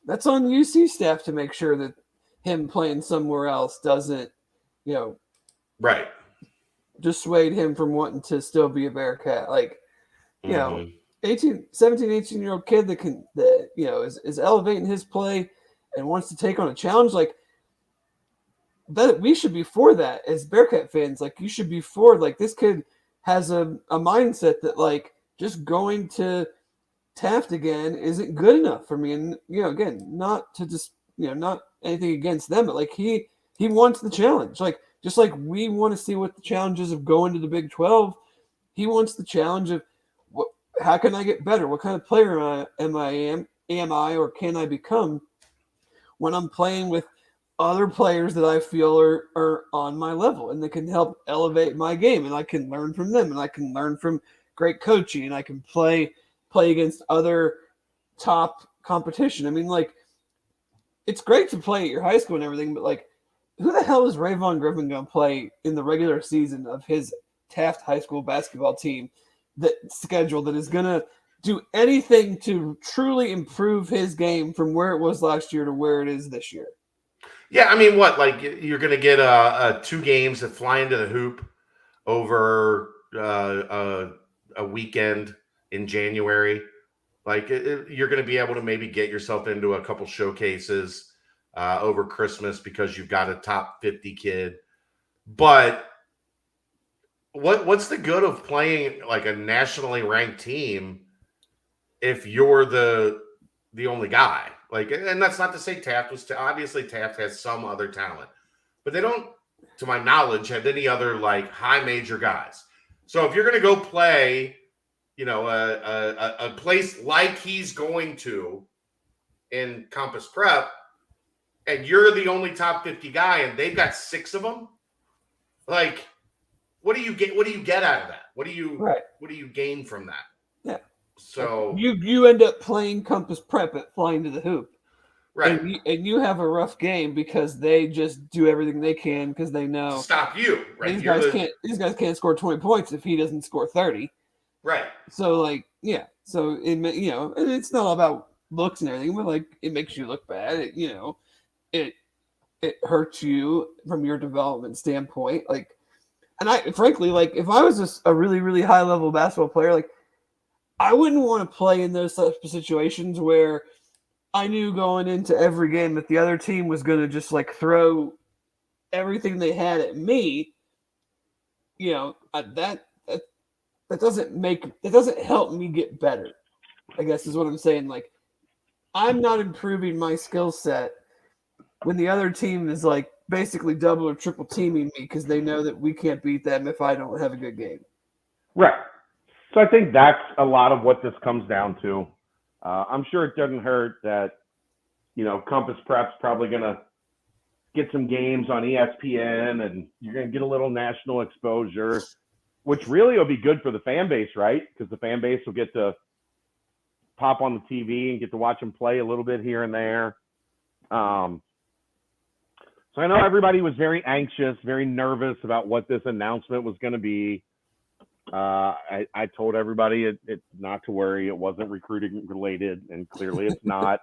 UC staff to make sure that him playing somewhere else doesn't, right, dissuade him from wanting to still be a Bearcat. Like, 17, 18-year-old kid that is elevating his play and wants to take on a challenge, like, that we should be for that as Bearcat fans. Like, you should be for, like, this kid has a mindset that, like, just going to Taft again isn't good enough for me. And, again, not to just, not anything against them, but like he wants the challenge. Like, just like we want to see what the challenges of going to the Big 12, he wants the challenge of how can I get better? What kind of player am I or can I become when I'm playing with other players that I feel are on my level and that can help elevate my game, and I can learn from them, and I can learn from great coaching, and I can play against other top competition. I mean, like, it's great to play at your high school and everything, but like, who the hell is Rayvon Griffin going to play in the regular season of his Taft High School basketball team that is going to do anything to truly improve his game from where it was last year to where it is this year? Yeah, I mean, what, like, you're going to get 2 games that fly into the hoop over a weekend in January. Like, you're going to be able to maybe get yourself into a couple showcases over Christmas because you've got a top 50 kid. But what's the good of playing like a nationally ranked team if you're the only guy? Like, and that's not to say Taft obviously Taft has some other talent, but they don't to my knowledge, had any other like high major guys. So if you're going to go play, a place like he's going to in Compass Prep, and you're the only top 50 guy, and they've got 6 of them, like, what do you get? What do you get out of that? What do you gain from that? Yeah. So you end up playing Compass Prep at Flying to the Hoop. right. And you have a rough game because they just do everything they can because they know Stop you, right? These guys can't score 20 points if he doesn't score 30. Right. So like, yeah. So and it's not about looks and everything, but like it makes you look bad. It hurts you from your development standpoint. Like, and I frankly, like, if I was just a really, really high level basketball player, like, I wouldn't want to play in those types of situations where I knew going into every game that the other team was going to just like throw everything they had at me. That doesn't help me get better, I guess is what I'm saying. Like, I'm not improving my skill set when the other team is like basically double or triple teaming me because they know that we can't beat them if I don't have a good game. Right. So I think that's a lot of what this comes down to. I'm sure it doesn't hurt that, Compass Prep's probably going to get some games on ESPN and you're going to get a little national exposure, which really will be good for the fan base, right? Because the fan base will get to pop on the TV and get to watch them play a little bit here and there. So I know everybody was very anxious, very nervous about what this announcement was going to be. I told everybody it not to worry. It wasn't recruiting related, and clearly it's not.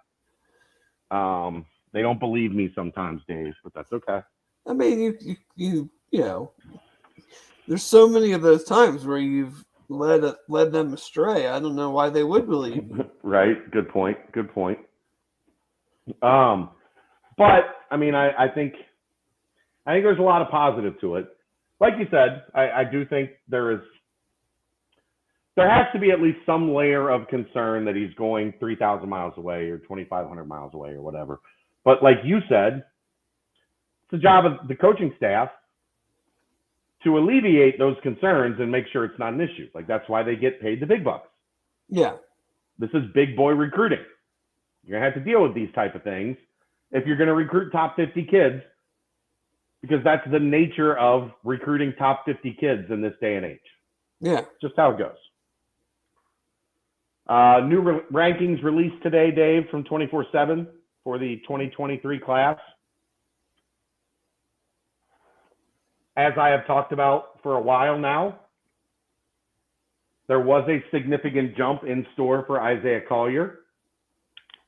They don't believe me sometimes, Dave, but that's okay. I mean, you there's so many of those times where you've led them astray. I don't know why they would believe you. Right. Good point. But I mean, I think there's a lot of positive to it. Like you said, I do think there has to be at least some layer of concern that he's going 3,000 miles away or 2,500 miles away or whatever. But like you said, it's the job of the coaching staff to alleviate those concerns and make sure it's not an issue. Like, that's why they get paid the big bucks. Yeah. This is big boy recruiting. You're going to have to deal with these type of things if you're going to recruit top 50 kids, because that's the nature of recruiting top 50 kids in this day and age. Yeah. Just how it goes. New rankings released today, Dave, from 24/7 for the 2023 class. As I have talked about for a while now, there was a significant jump in store for Isaiah Collier,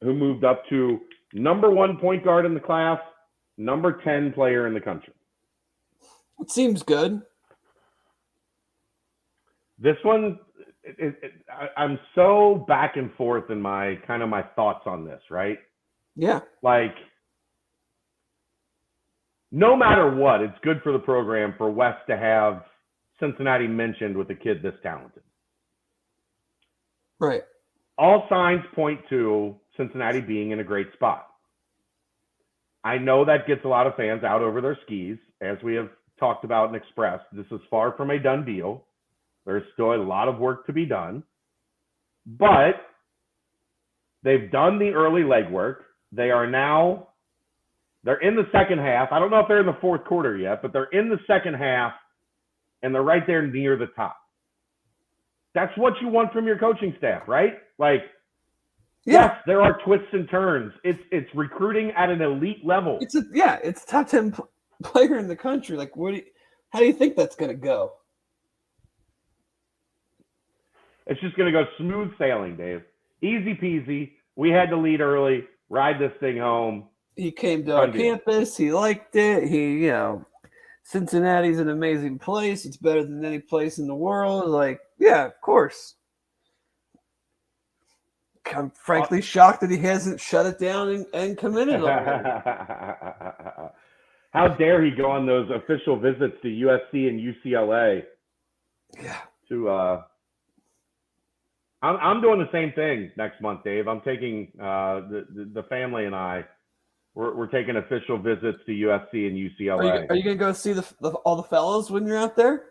who moved up to number 1 point guard in the class, number 10 player in the country. It seems good. This one, I'm so back and forth in my thoughts on this, right? Yeah. Like, no matter what, it's good for the program for West to have Cincinnati mentioned with a kid this talented. Right. All signs point to Cincinnati being in a great spot. I know that gets a lot of fans out over their skis, as we have talked about and expressed. This is far from a done deal. There's still a lot of work to be done. But they've done the early legwork. They're in the second half. I don't know if they're in the fourth quarter yet, but they're in the second half, and they're right there near the top. That's what you want from your coaching staff, right? Like, yes, there are twists and turns. It's recruiting at an elite level. It's top 10 player in the country. Like, how do you think that's going to go? It's just going to go smooth sailing, Dave. Easy peasy. We had to lead early, ride this thing home. He came to our campus. He liked it. Cincinnati's an amazing place. It's better than any place in the world. Like, yeah, of course. I'm frankly shocked that he hasn't shut it down and committed already. How dare he go on those official visits to USC and UCLA? Yeah. I'm doing the same thing next month, Dave. I'm taking the family and I. We're taking official visits to USC and UCLA. Are you gonna go see all the fellows when you're out there?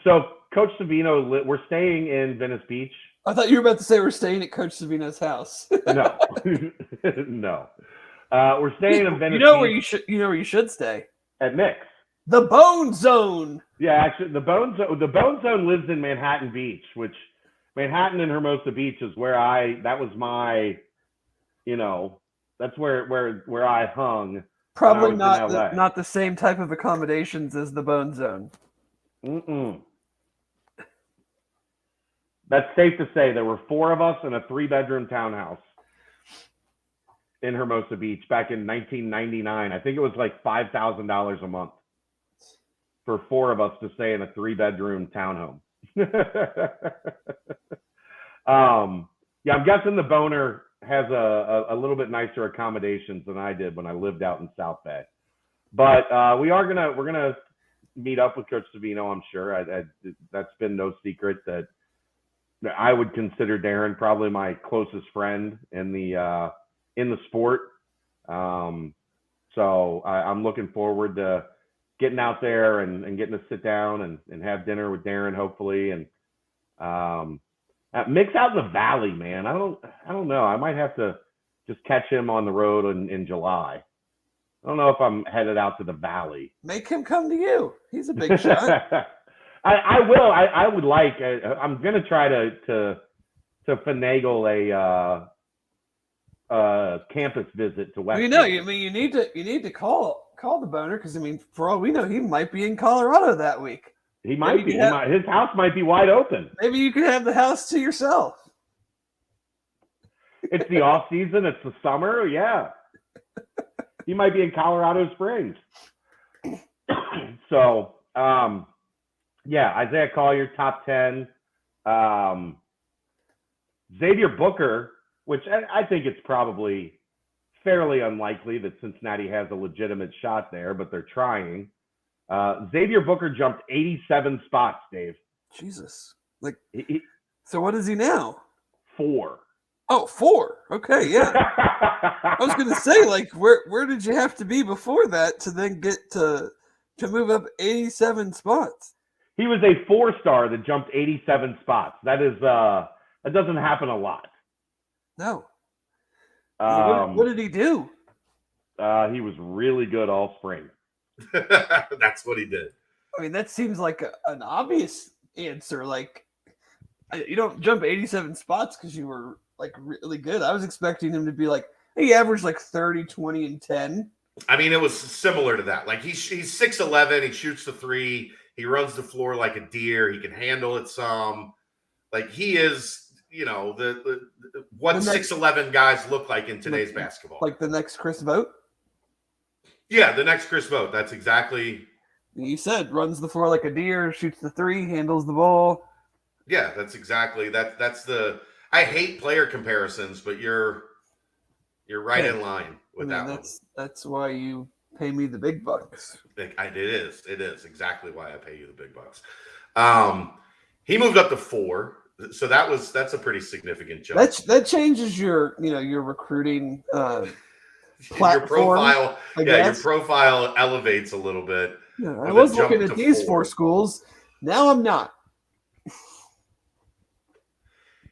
So Coach Savino, we're staying in Venice Beach. I thought you were about to say we're staying at Coach Savino's house. No, no. We're staying in Venice. You know where you should stay. At Nick's. The Bone Zone. Yeah, actually, the Bone Zone lives in Manhattan Beach, which Manhattan and Hermosa Beach is where that was my, that's where I hung. Probably not the same type of accommodations as the Bone Zone. Mm-mm. That's safe to say. There were 4 of us in a 3-bedroom townhouse in Hermosa Beach back in 1999. I think it was like $5,000 a month for 4 of us to stay in a 3-bedroom townhome. Yeah, I'm guessing the Boner has a little bit nicer accommodations than I did when I lived out in South Bay. But we're gonna meet up with Coach Savino. I'm sure that's been no secret that I would consider Darren probably my closest friend in the sport. So I'm looking forward to getting out there and getting to sit down and have dinner with Darren, hopefully. And Mick's out in the valley, man. I don't know. I might have to just catch him on the road in July. I don't know if I'm headed out to the valley. Make him come to you. He's a big shot. I will. I would like. I'm gonna try to finagle a campus visit to West. You need to call the Boner because for all we know, he might be in Colorado that week. He might be. His house might be wide open. Maybe you could have the house to yourself. It's the off season. It's the summer. Yeah. He might be in Colorado Springs. So, yeah, Isaiah Collier, top 10. Xavier Booker, which I think it's probably fairly unlikely that Cincinnati has a legitimate shot there, but they're trying. Xavier Booker jumped 87 spots, Dave. Jesus. So what is he now? 4. Oh, 4. Okay, yeah. I was going to say, where did you have to be before that to then get to move up 87 spots? He was a 4-star that jumped 87 spots. That doesn't happen a lot. No. What did he do? He was really good all spring. That's what he did. That seems like an obvious answer. You don't jump 87 spots because you were really good. I was expecting him to be he averaged 30, 20, and 10. It was similar to that. He's 6'11", he shoots the 3, he runs the floor like a deer, he can handle it some. He is, what 6'11" guys look like in today's basketball. The next Chris Vogt? Yeah, the next Chris Vogt. That's exactly. You said runs the floor like a deer, shoots the 3, handles the ball. Yeah, that's exactly that's the. I hate player comparisons, but you're right in line with that one. That's why you pay me the big bucks. It is exactly why I pay you the big bucks. He moved up to 4, so that's a pretty significant jump. That changes your recruiting platform. Your profile, your profile elevates a little bit. Yeah, I was looking at these 4 schools. Now I'm not.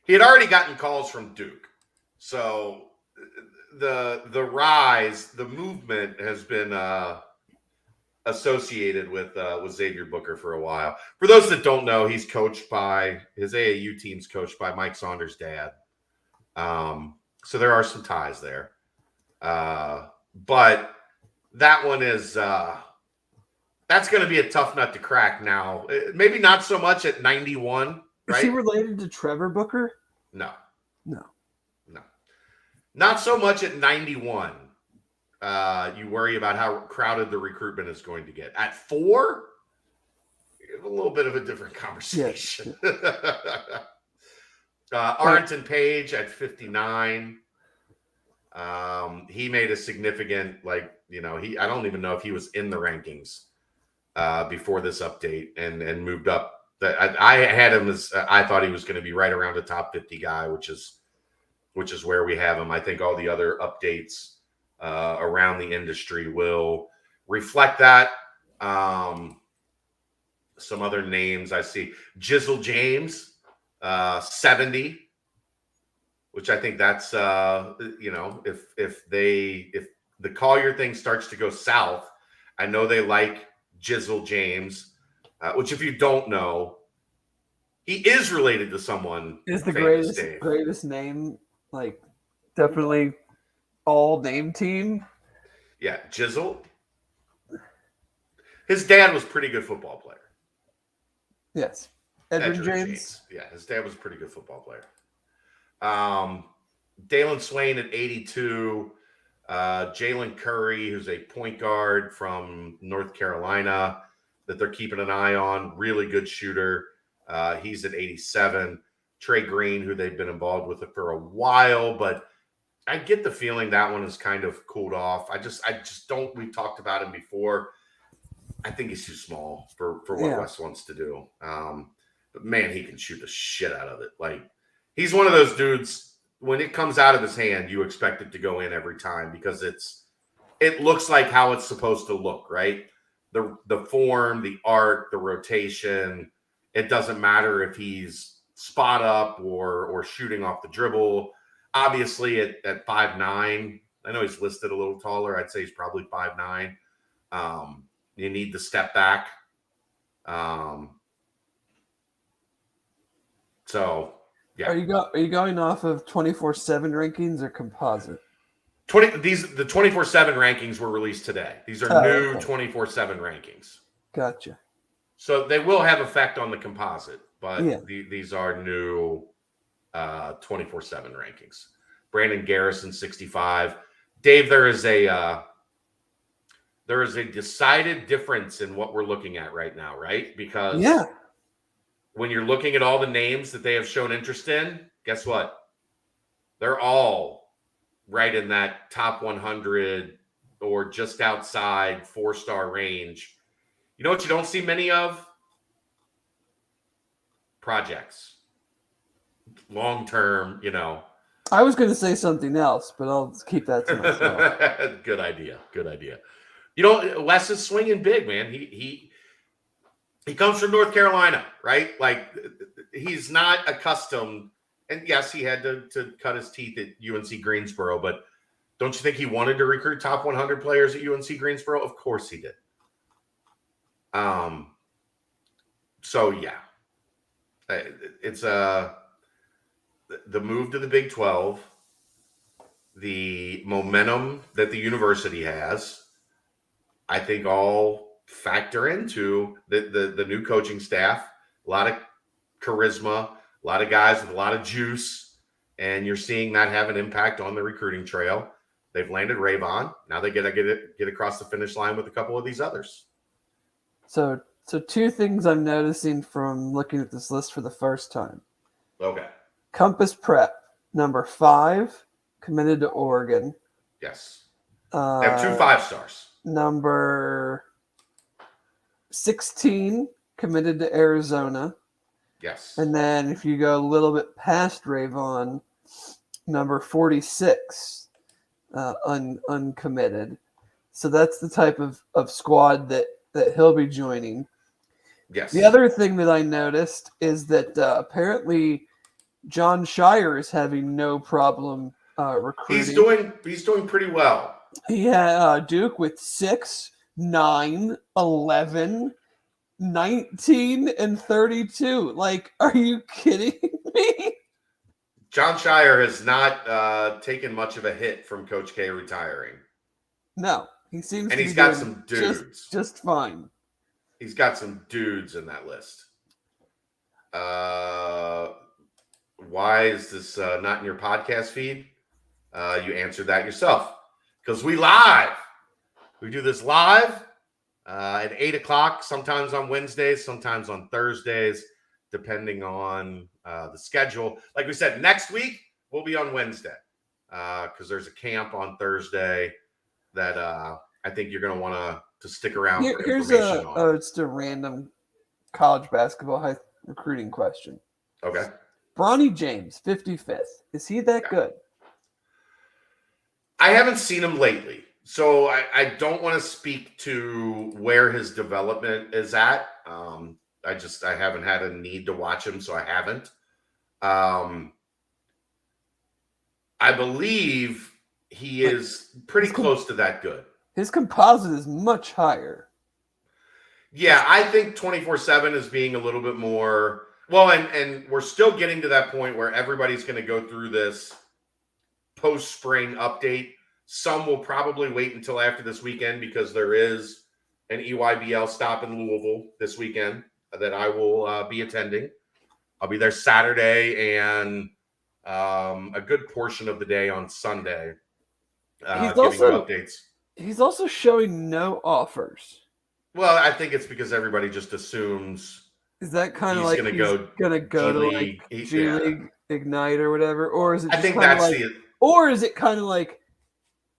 He had already gotten calls from Duke, so the rise, the movement has been associated with Xavier Booker for a while. For those that don't know, he's coached by his AAU team's coached by Mike Saunders' dad. So there are some ties there. But that one is that's going to be a tough nut to crack now. Maybe not so much at 91. Right? Is he related to Trevor Booker? No. No. Not so much at 91. You worry about how crowded the recruitment is going to get. At 4, a little bit of a different conversation. Yes. Arrington Page at 59. He made a significant, I don't even know if he was in the rankings before this update and moved up. I had him as I thought he was going to be right around a top 50 guy, which is where we have him. I think all the other updates around the industry will reflect that. Some other names I see: Jizzle James, 70, which I think that's if the Collier thing starts to go south, I know they like Jizzle James, which if you don't know, he is related to someone. Is the famous, Dave. greatest name, like definitely all name team? Yeah, Jizzle. His dad was a pretty good football player. Yes. Edwin James. Yeah, his dad was a pretty good football player. Dalen Swain at 82. Jalen Curry, who's a point guard from North Carolina that they're keeping an eye on. Really good shooter. He's at 87. Trey Green, who they've been involved with it for a while, but I get the feeling that one is kind of cooled off. I just don't. We've talked about him before. I think he's too small for what Wes wants to do. But man, he can shoot the shit out of it. Like, he's one of those dudes, when it comes out of his hand, you expect it to go in every time because it looks like how it's supposed to look, right? The form, the arc, the rotation. It doesn't matter if he's spot up or shooting off the dribble. Obviously, at 5'9", I know he's listed a little taller. I'd say he's probably 5'9". You need the step back. So, yeah. Are you going off of 24/7 rankings or composite? The 24/7 rankings were released today. These are new 24/7 rankings. Gotcha. So they will have effect on the composite, but Yeah. these are new 24/7 rankings. Brandon Garrison, 65. Dave, there is a decided difference in what we're looking at right now, right? Because when you're looking at all the names that they have shown interest in, guess what? They're all right in that top 100 or just outside 4-star range. You know what you don't see many of? Projects. Long-term, I was going to say something else, but I'll keep that to myself. Good idea. Wes is swinging big, man. He comes from North Carolina, right? Like, he's not accustomed. And yes, he had to cut his teeth at UNC Greensboro, but don't you think he wanted to recruit top 100 players at UNC Greensboro? Of course he did. So yeah, it's the move to the Big 12, the momentum that the university has, I think all factor into the new coaching staff. A lot of charisma, a lot of guys with a lot of juice, and you're seeing that have an impact on the recruiting trail. They've landed Rayvon. Now they got to get across the finish line with a couple of these others. So two things I'm noticing from looking at this list for the first time. Okay. Compass Prep, number 5, committed to Oregon. Yes. They have 2 5-stars. Number 16, committed to Arizona. Yes. And then if you go a little bit past Rayvon, number 46, uncommitted. So that's the type of squad that he'll be joining. Yes. The other thing that I noticed is that apparently John Shire is having no problem recruiting. He's doing pretty well. He had Duke with 6, 9, 11, 19, and 32. Like, are you kidding me? John Shire has not taken much of a hit from Coach K retiring. No, he seems and to he's be got doing some dudes. just fine. He's got some dudes in that list. Why is this not in your podcast feed? You answered that yourself. Because we do this live at 8 o'clock, sometimes on Wednesdays, sometimes on Thursdays, depending on the schedule. Like we said, next week we'll be on Wednesday because there's a camp on Thursday that I think you're going to want to stick around for information on. It's a random college basketball recruiting question. Okay. Bronny James, 55th. Is he that good? I haven't seen him lately, so I don't want to speak to where his development is at. I haven't had a need to watch him, so I haven't. I believe he is pretty close to that good. His composite is much higher. Yeah, I think 24/7 is being a little bit more well, and we're still getting to that point where everybody's going to go through this post-spring update. Some will probably wait until after this weekend because there is an EYBL stop in Louisville this weekend that I will be attending. I'll be there Saturday and a good portion of the day on Sunday. Giving you updates. He's also showing no offers. Well, I think it's because everybody just assumes is that kind of like he's gonna go to like G League Ignite or whatever, or is it? I think that's like, or is it kind of like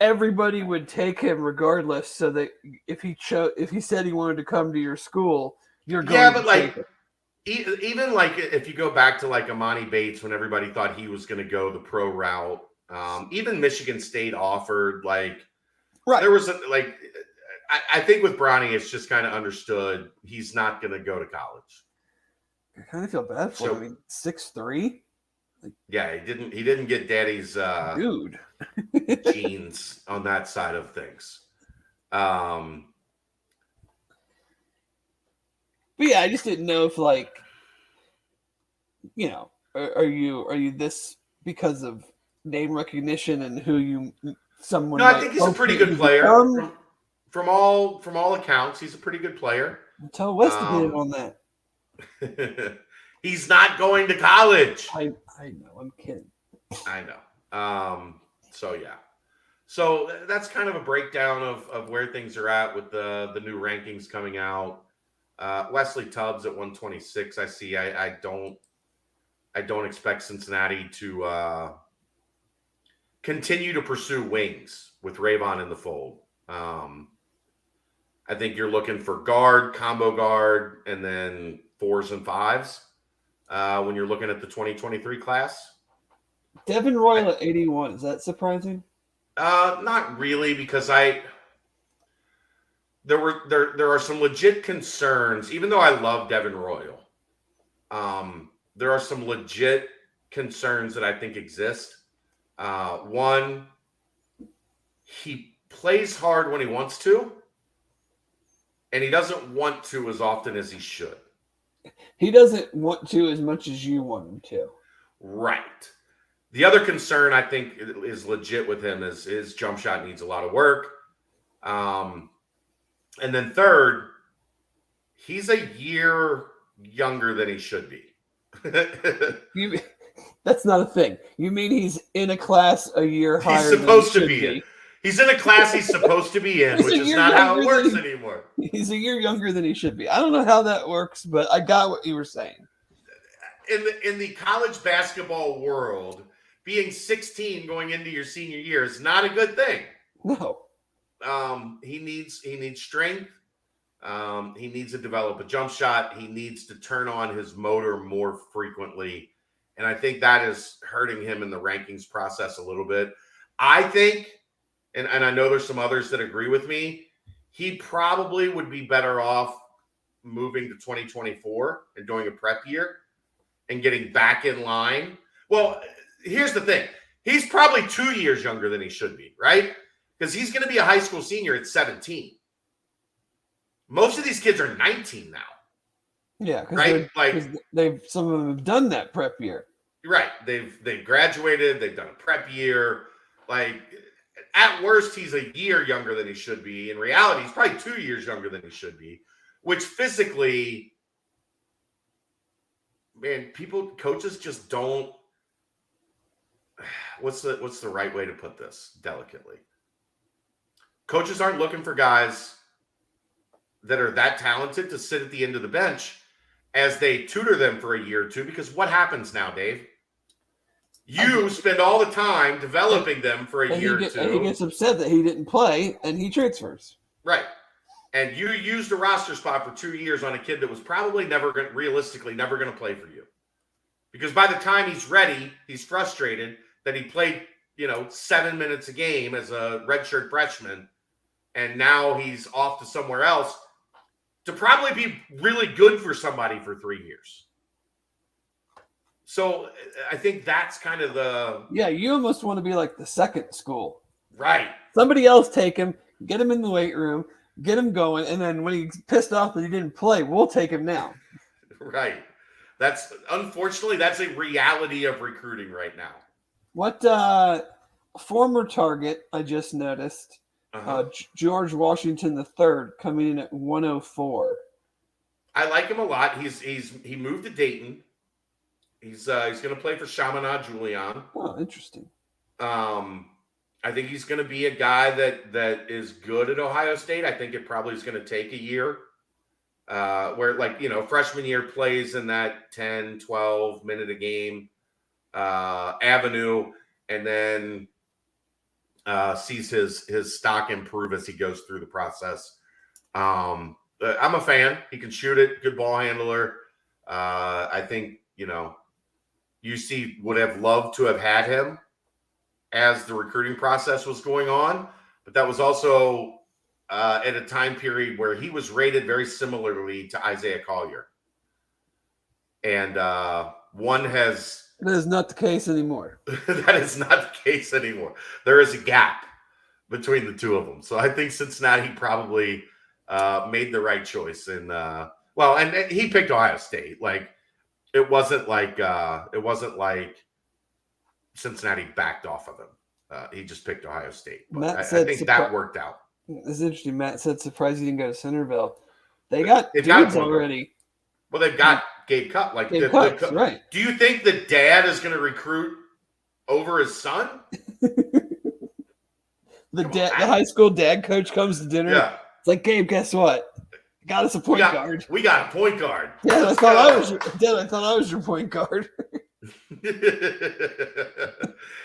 everybody would take him regardless, so that if he said he wanted to come to your school, you're going. Yeah, but like even like if you go back to like Amani Bates when everybody thought he was going to go the pro route, even Michigan State offered like there was like. I think with Bronny, it's just kind of understood he's not going to go to college. I kind of feel bad for him. I mean, 6'3". Yeah, he didn't get daddy's dude genes on that side of things. But yeah, I just didn't know if like, you know, are you this because of name recognition and who someone? No, I think he's a pretty good player. From all accounts, he's a pretty good player. Tell West to get in on that. He's not going to college. I know. I'm kidding. I know. So yeah. So that's kind of a breakdown of where things are at with the new rankings coming out. Wesley Tubbs at 126. I see. I don't expect Cincinnati to continue to pursue wings with Rayvon in the fold. I think you're looking for guard, combo guard, and then 4s and 5s when you're looking at the 2023 class. Devin Royal at 81. Is that surprising? Not really, because there are some legit concerns. Even though I love Devin Royal, there are some legit concerns that I think exist. One, he plays hard when he wants to, and he doesn't want to as often as he should. He doesn't want to as much as you want him to. Right. The other concern I think is legit with him is his jump shot needs a lot of work. And then third, he's a year younger than he should be. That's not a thing. You mean he's in a class a year higher he's supposed than to be in. He's in a class he's supposed to be in, which is not how it works anymore. He's a year younger than he should be. I don't know how that works, but I got what you were saying. In the college basketball world, being 16 going into your senior year is not a good thing. No. He needs strength. He needs to develop a jump shot. He needs to turn on his motor more frequently. And I think that is hurting him in the rankings process a little bit. I think, and I know there's some others that agree with me, he probably would be better off moving to 2024 and doing a prep year and getting back in line. Well, here's the thing. He's probably 2 years younger than he should be, right? Because he's going to be a high school senior at 17. Most of these kids are 19 now. Yeah, right. Some of them have done that prep year. Right. They've graduated. They've done a prep year. Like at worst, he's a year younger than he should be. In reality, he's probably 2 years younger than he should be. Which physically, man, coaches just don't. What's the right way to put this delicately? Coaches aren't looking for guys that are that talented to sit at the end of the bench as they tutor them for a year or two, because what happens now, Dave? You spend all the time developing them for a year or two. And he gets upset that he didn't play, and he transfers. Right. And you used a roster spot for 2 years on a kid that was probably realistically never going to play for you. Because by the time he's ready, he's frustrated that he played 7 minutes a game as a redshirt freshman, and now he's off to somewhere else to probably be really good for somebody for 3 years. So I think that's kind of you almost want to be like the second school. right. Somebody else take him, get him in the weight room, get him going, and then when he's pissed off that he didn't play, we'll take him now. Right. Unfortunately, that's a reality of recruiting right now. What former target I just noticed, George Washington III coming in at 104. I like him a lot. He moved to Dayton. He's going to play for Chaminade Julian. Oh, interesting. I think he's going to be a guy that is good at Ohio State. I think it probably is going to take a year. Where freshman year plays in that 10, 12 minute a game avenue, and then sees his stock improve as he goes through the process. I'm a fan. He can shoot it, good ball handler. I think, UC would have loved to have had him as the recruiting process was going on, but that was also at a time period where he was rated very similarly to Isaiah Collier. And That is not the case anymore. That is not the case anymore. There is a gap between the two of them. So I think Cincinnati probably made the right choice. And he picked Ohio State. It wasn't like Cincinnati backed off of him. He just picked Ohio State. But I think that worked out. It's interesting. Matt said surprised he didn't go to Centerville. They've got already. Well, they've got Gabe Cup. Right. Do you think the dad is going to recruit over his son? The high school dad coach comes to dinner. Yeah. It's like, Gabe, guess what? Got us a point guard. We got a point guard. Yeah, I thought I was your point guard.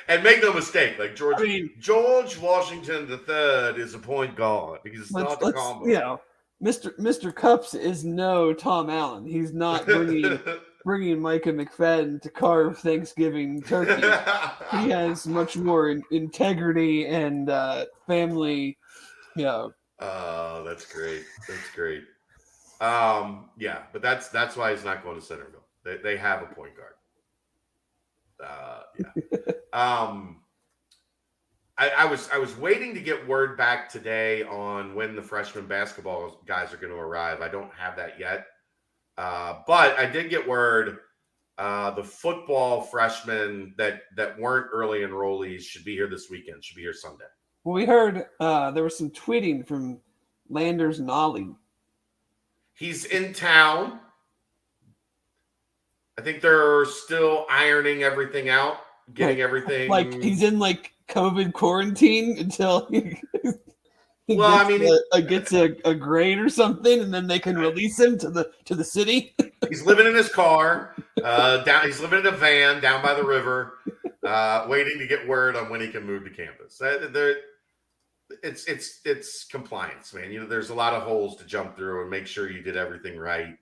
And make no mistake, George Washington III is a point guard because it's not the combo. Mr. Cups is no Tom Allen. He's not bringing Micah McFadden to carve Thanksgiving turkey. He has much more integrity and family. Oh, that's great. That's great. But that's why he's not going to Centerville. They have a point guard. I was waiting to get word back today on when the freshman basketball guys are going to arrive. I don't have that yet, but I did get word the football freshmen that weren't early enrollees should be here this weekend. Should be here Sunday. Well, we heard there was some tweeting from Landers Nolly. He's in town. I think they're still ironing everything out, getting everything. He's in COVID quarantine until he gets a grade or something, and then they can release him to the city. He's living in his car. He's living in a van down by the river, waiting to get word on when he can move to campus. It's compliance, man. There's a lot of holes to jump through and make sure you did everything right.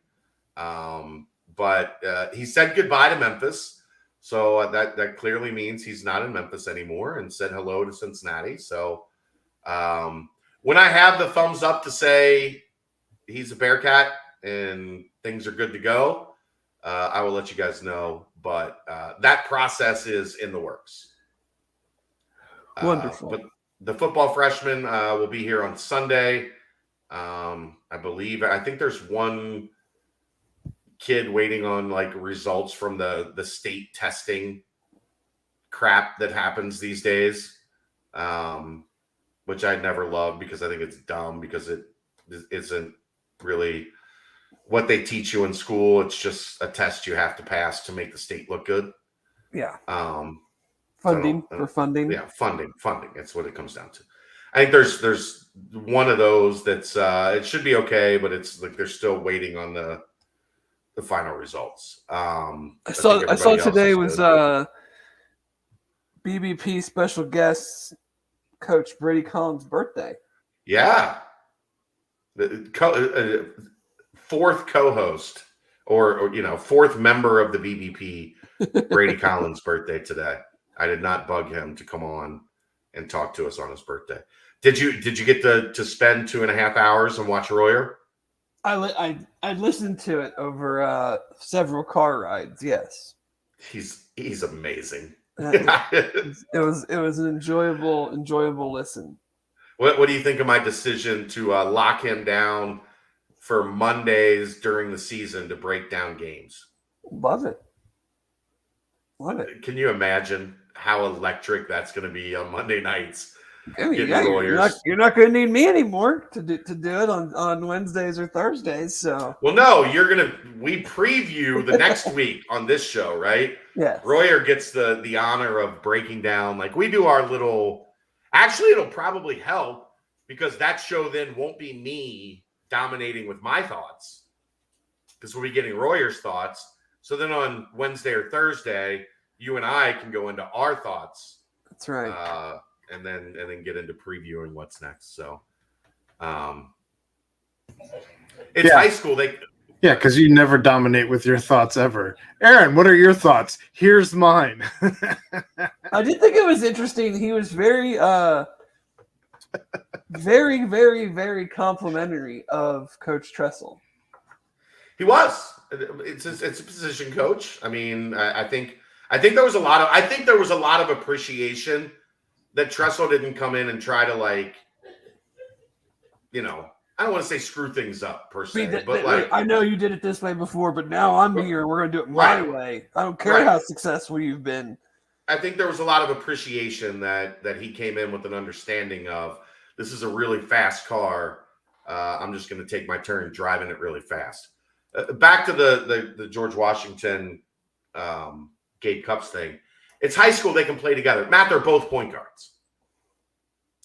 But he said goodbye to Memphis. So that clearly means he's not in Memphis anymore, and said hello to Cincinnati. So when I have the thumbs up to say he's a Bearcat and things are good to go, I will let you guys know. But that process is in the works. Wonderful. But the football freshman will be here on Sunday. I think there's one kid waiting on results from the state testing crap that happens these days, which I never loved because I think it's dumb because it isn't really what they teach you in school. It's just a test you have to pass to make the state look good. Yeah. Funding. Yeah, funding. That's what it comes down to. I think there's one of those that's it should be okay, but it's they're still waiting on the final results. I saw today was BBP special guest coach Brady Collins' birthday. Yeah. The fourth co-host or fourth member of the BBP, Brady Collins' birthday today. I did not bug him to come on and talk to us on his birthday. Did you get to spend 2.5 hours and watch Royer? I listened to it over several car rides. Yes, He's amazing. It was an enjoyable listen. What do you think of my decision to lock him down for Mondays during the season to break down games? Love it. Can you imagine how electric that's going to be on Monday nights? I mean, yeah, you're not going to need me anymore to do it on Wednesdays or Thursdays. So, well, no, we preview the next week on this show, right? Yeah. Royer gets the honor of breaking down, like we do our little. Actually, it'll probably help because that show then won't be me dominating with my thoughts because we'll be getting Royer's thoughts. So then on Wednesday or Thursday, you and I can go into our thoughts. That's right. And then get into previewing what's next. So it's high school. Because you never dominate with your thoughts ever. Aaron, what are your thoughts? Here's mine. I did think it was interesting. He was very very, very, very complimentary of Coach Tressel. He was. It's a position coach. I mean, I think there was a lot of appreciation that Tressel didn't come in and try to I don't want to say screw things up per se, but I know you did it this way before, but now I'm here and we're going to do it my way. I don't care how successful you've been. I think there was a lot of appreciation that he came in with an understanding of this is a really fast car. I'm just going to take my turn driving it really fast. Back to the George Washington Gabe Cupps thing. It's high school. They can play together. Matt, they're both point guards.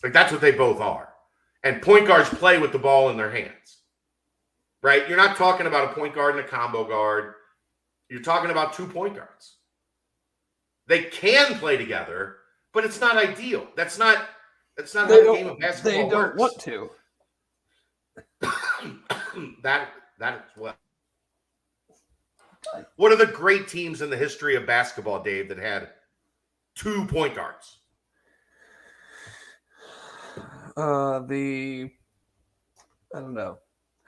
That's what they both are. And point guards play with the ball in their hands, right? You're not talking about a point guard and a combo guard. You're talking about 2 point guards. They can play together, but it's not ideal. That's not how the game of basketball works. They don't want to. That is what. What are the great teams in the history of basketball, Dave, that had 2 point guards? I don't know.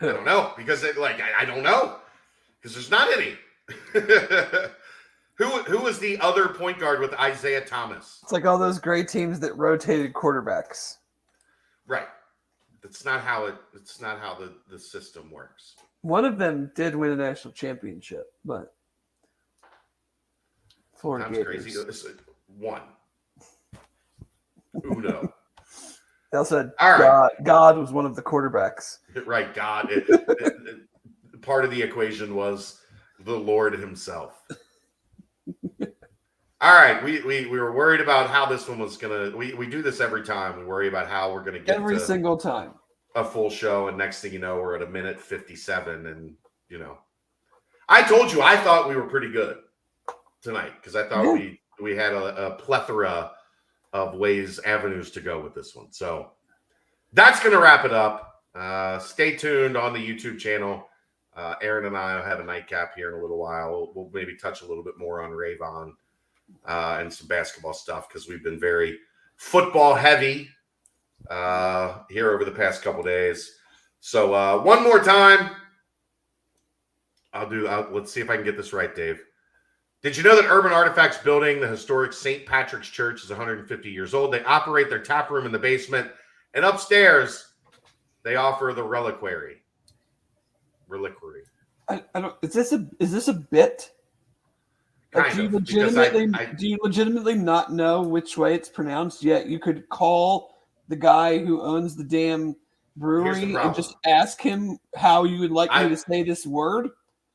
I don't know because I don't know because there's not any. Who was the other point guard with Isaiah Thomas? It's like all those great teams that rotated quarterbacks. Right. That's not how the system works. One of them did win a national championship, but Florida Gators. Crazy. One. Uno. They also had right. God was one of the quarterbacks. Right, God. Part of the equation was the Lord himself. All right, we were worried about how this one was gonna. We do this every time. We worry about how we're gonna get every single time a full show, and next thing you know, we're at 1:57, and I told you I thought we were pretty good tonight because I thought we had a plethora of avenues to go with this one. So that's going to wrap it up. Stay tuned on the YouTube channel. Aaron and I will have a nightcap here in a little while. We'll maybe touch a little bit more on Rayvon and some basketball stuff because we've been very football heavy here over the past couple days. So one more time, let's see if I can get this right, Dave. Did you know that Urban Artifacts building, the historic St. Patrick's Church, is 150 years old? They operate their tap room in the basement, and upstairs they offer the reliquary. I don't. Is this a bit? Do you legitimately not know which way it's pronounced yet? You could call the guy who owns the damn brewery and just ask him how you would like me to say this word.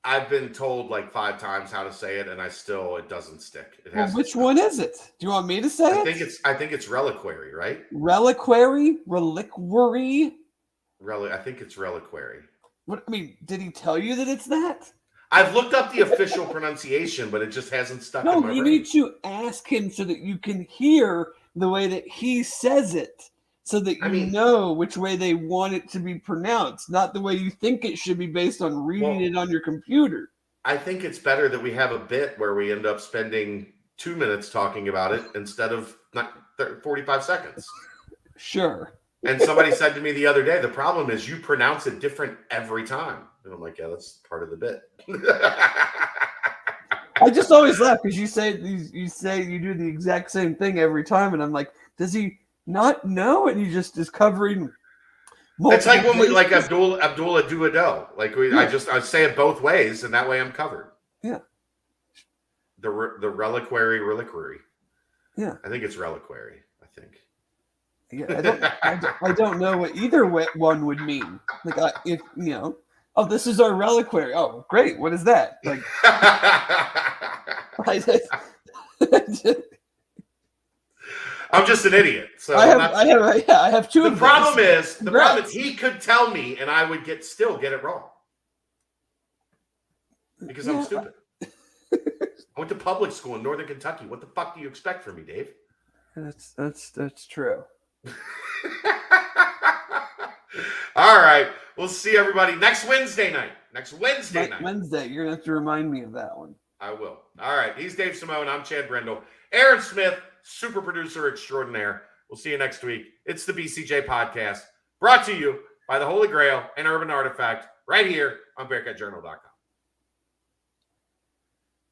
I've been told 5 times how to say it, and it doesn't stick. Which one is it? Do you want me to say it? I think it's reliquary, right? Reliquary? I think it's reliquary. What did he tell you that it's that? I've looked up the official pronunciation, but it just hasn't stuck in my brain. No, you need to ask him so that you can hear the way that he says it. So that you know which way they want it to be pronounced, not the way you think it should be based on reading it on your computer. I think it's better that we have a bit where we end up spending 2 minutes talking about it instead of 45 seconds. Sure. And somebody said to me the other day, the problem is you pronounce it different every time. And I'm like, yeah, that's part of the bit. I just always laugh because you say you do the exact same thing every time, and I'm like, does he not know? And he just is covering. It's like when we bases. like Abdullah do-a-do. Like I say it both ways, and that way I'm covered. Yeah. The reliquary. Yeah. I think it's reliquary. I think. Yeah, I don't know what either one would mean. Like, if you know, oh, this is our reliquary. Oh, great. What is that? Like, I'm just an idiot. So I have two. The problem is Congrats. he could tell me, and I would still get it wrong because I'm stupid. I went to public school in Northern Kentucky. What the fuck do you expect from me, Dave? That's true. All right. We'll see everybody next Wednesday night. Wednesday. You're going to have to remind me of that one. I will. All right. He's Dave Simone. I'm Chad Brendel. Aaron Smith, super producer extraordinaire. We'll see you next week. It's the BCJ podcast brought to you by the Holy Grail and Urban Artifact right here on BearcatJournal.com.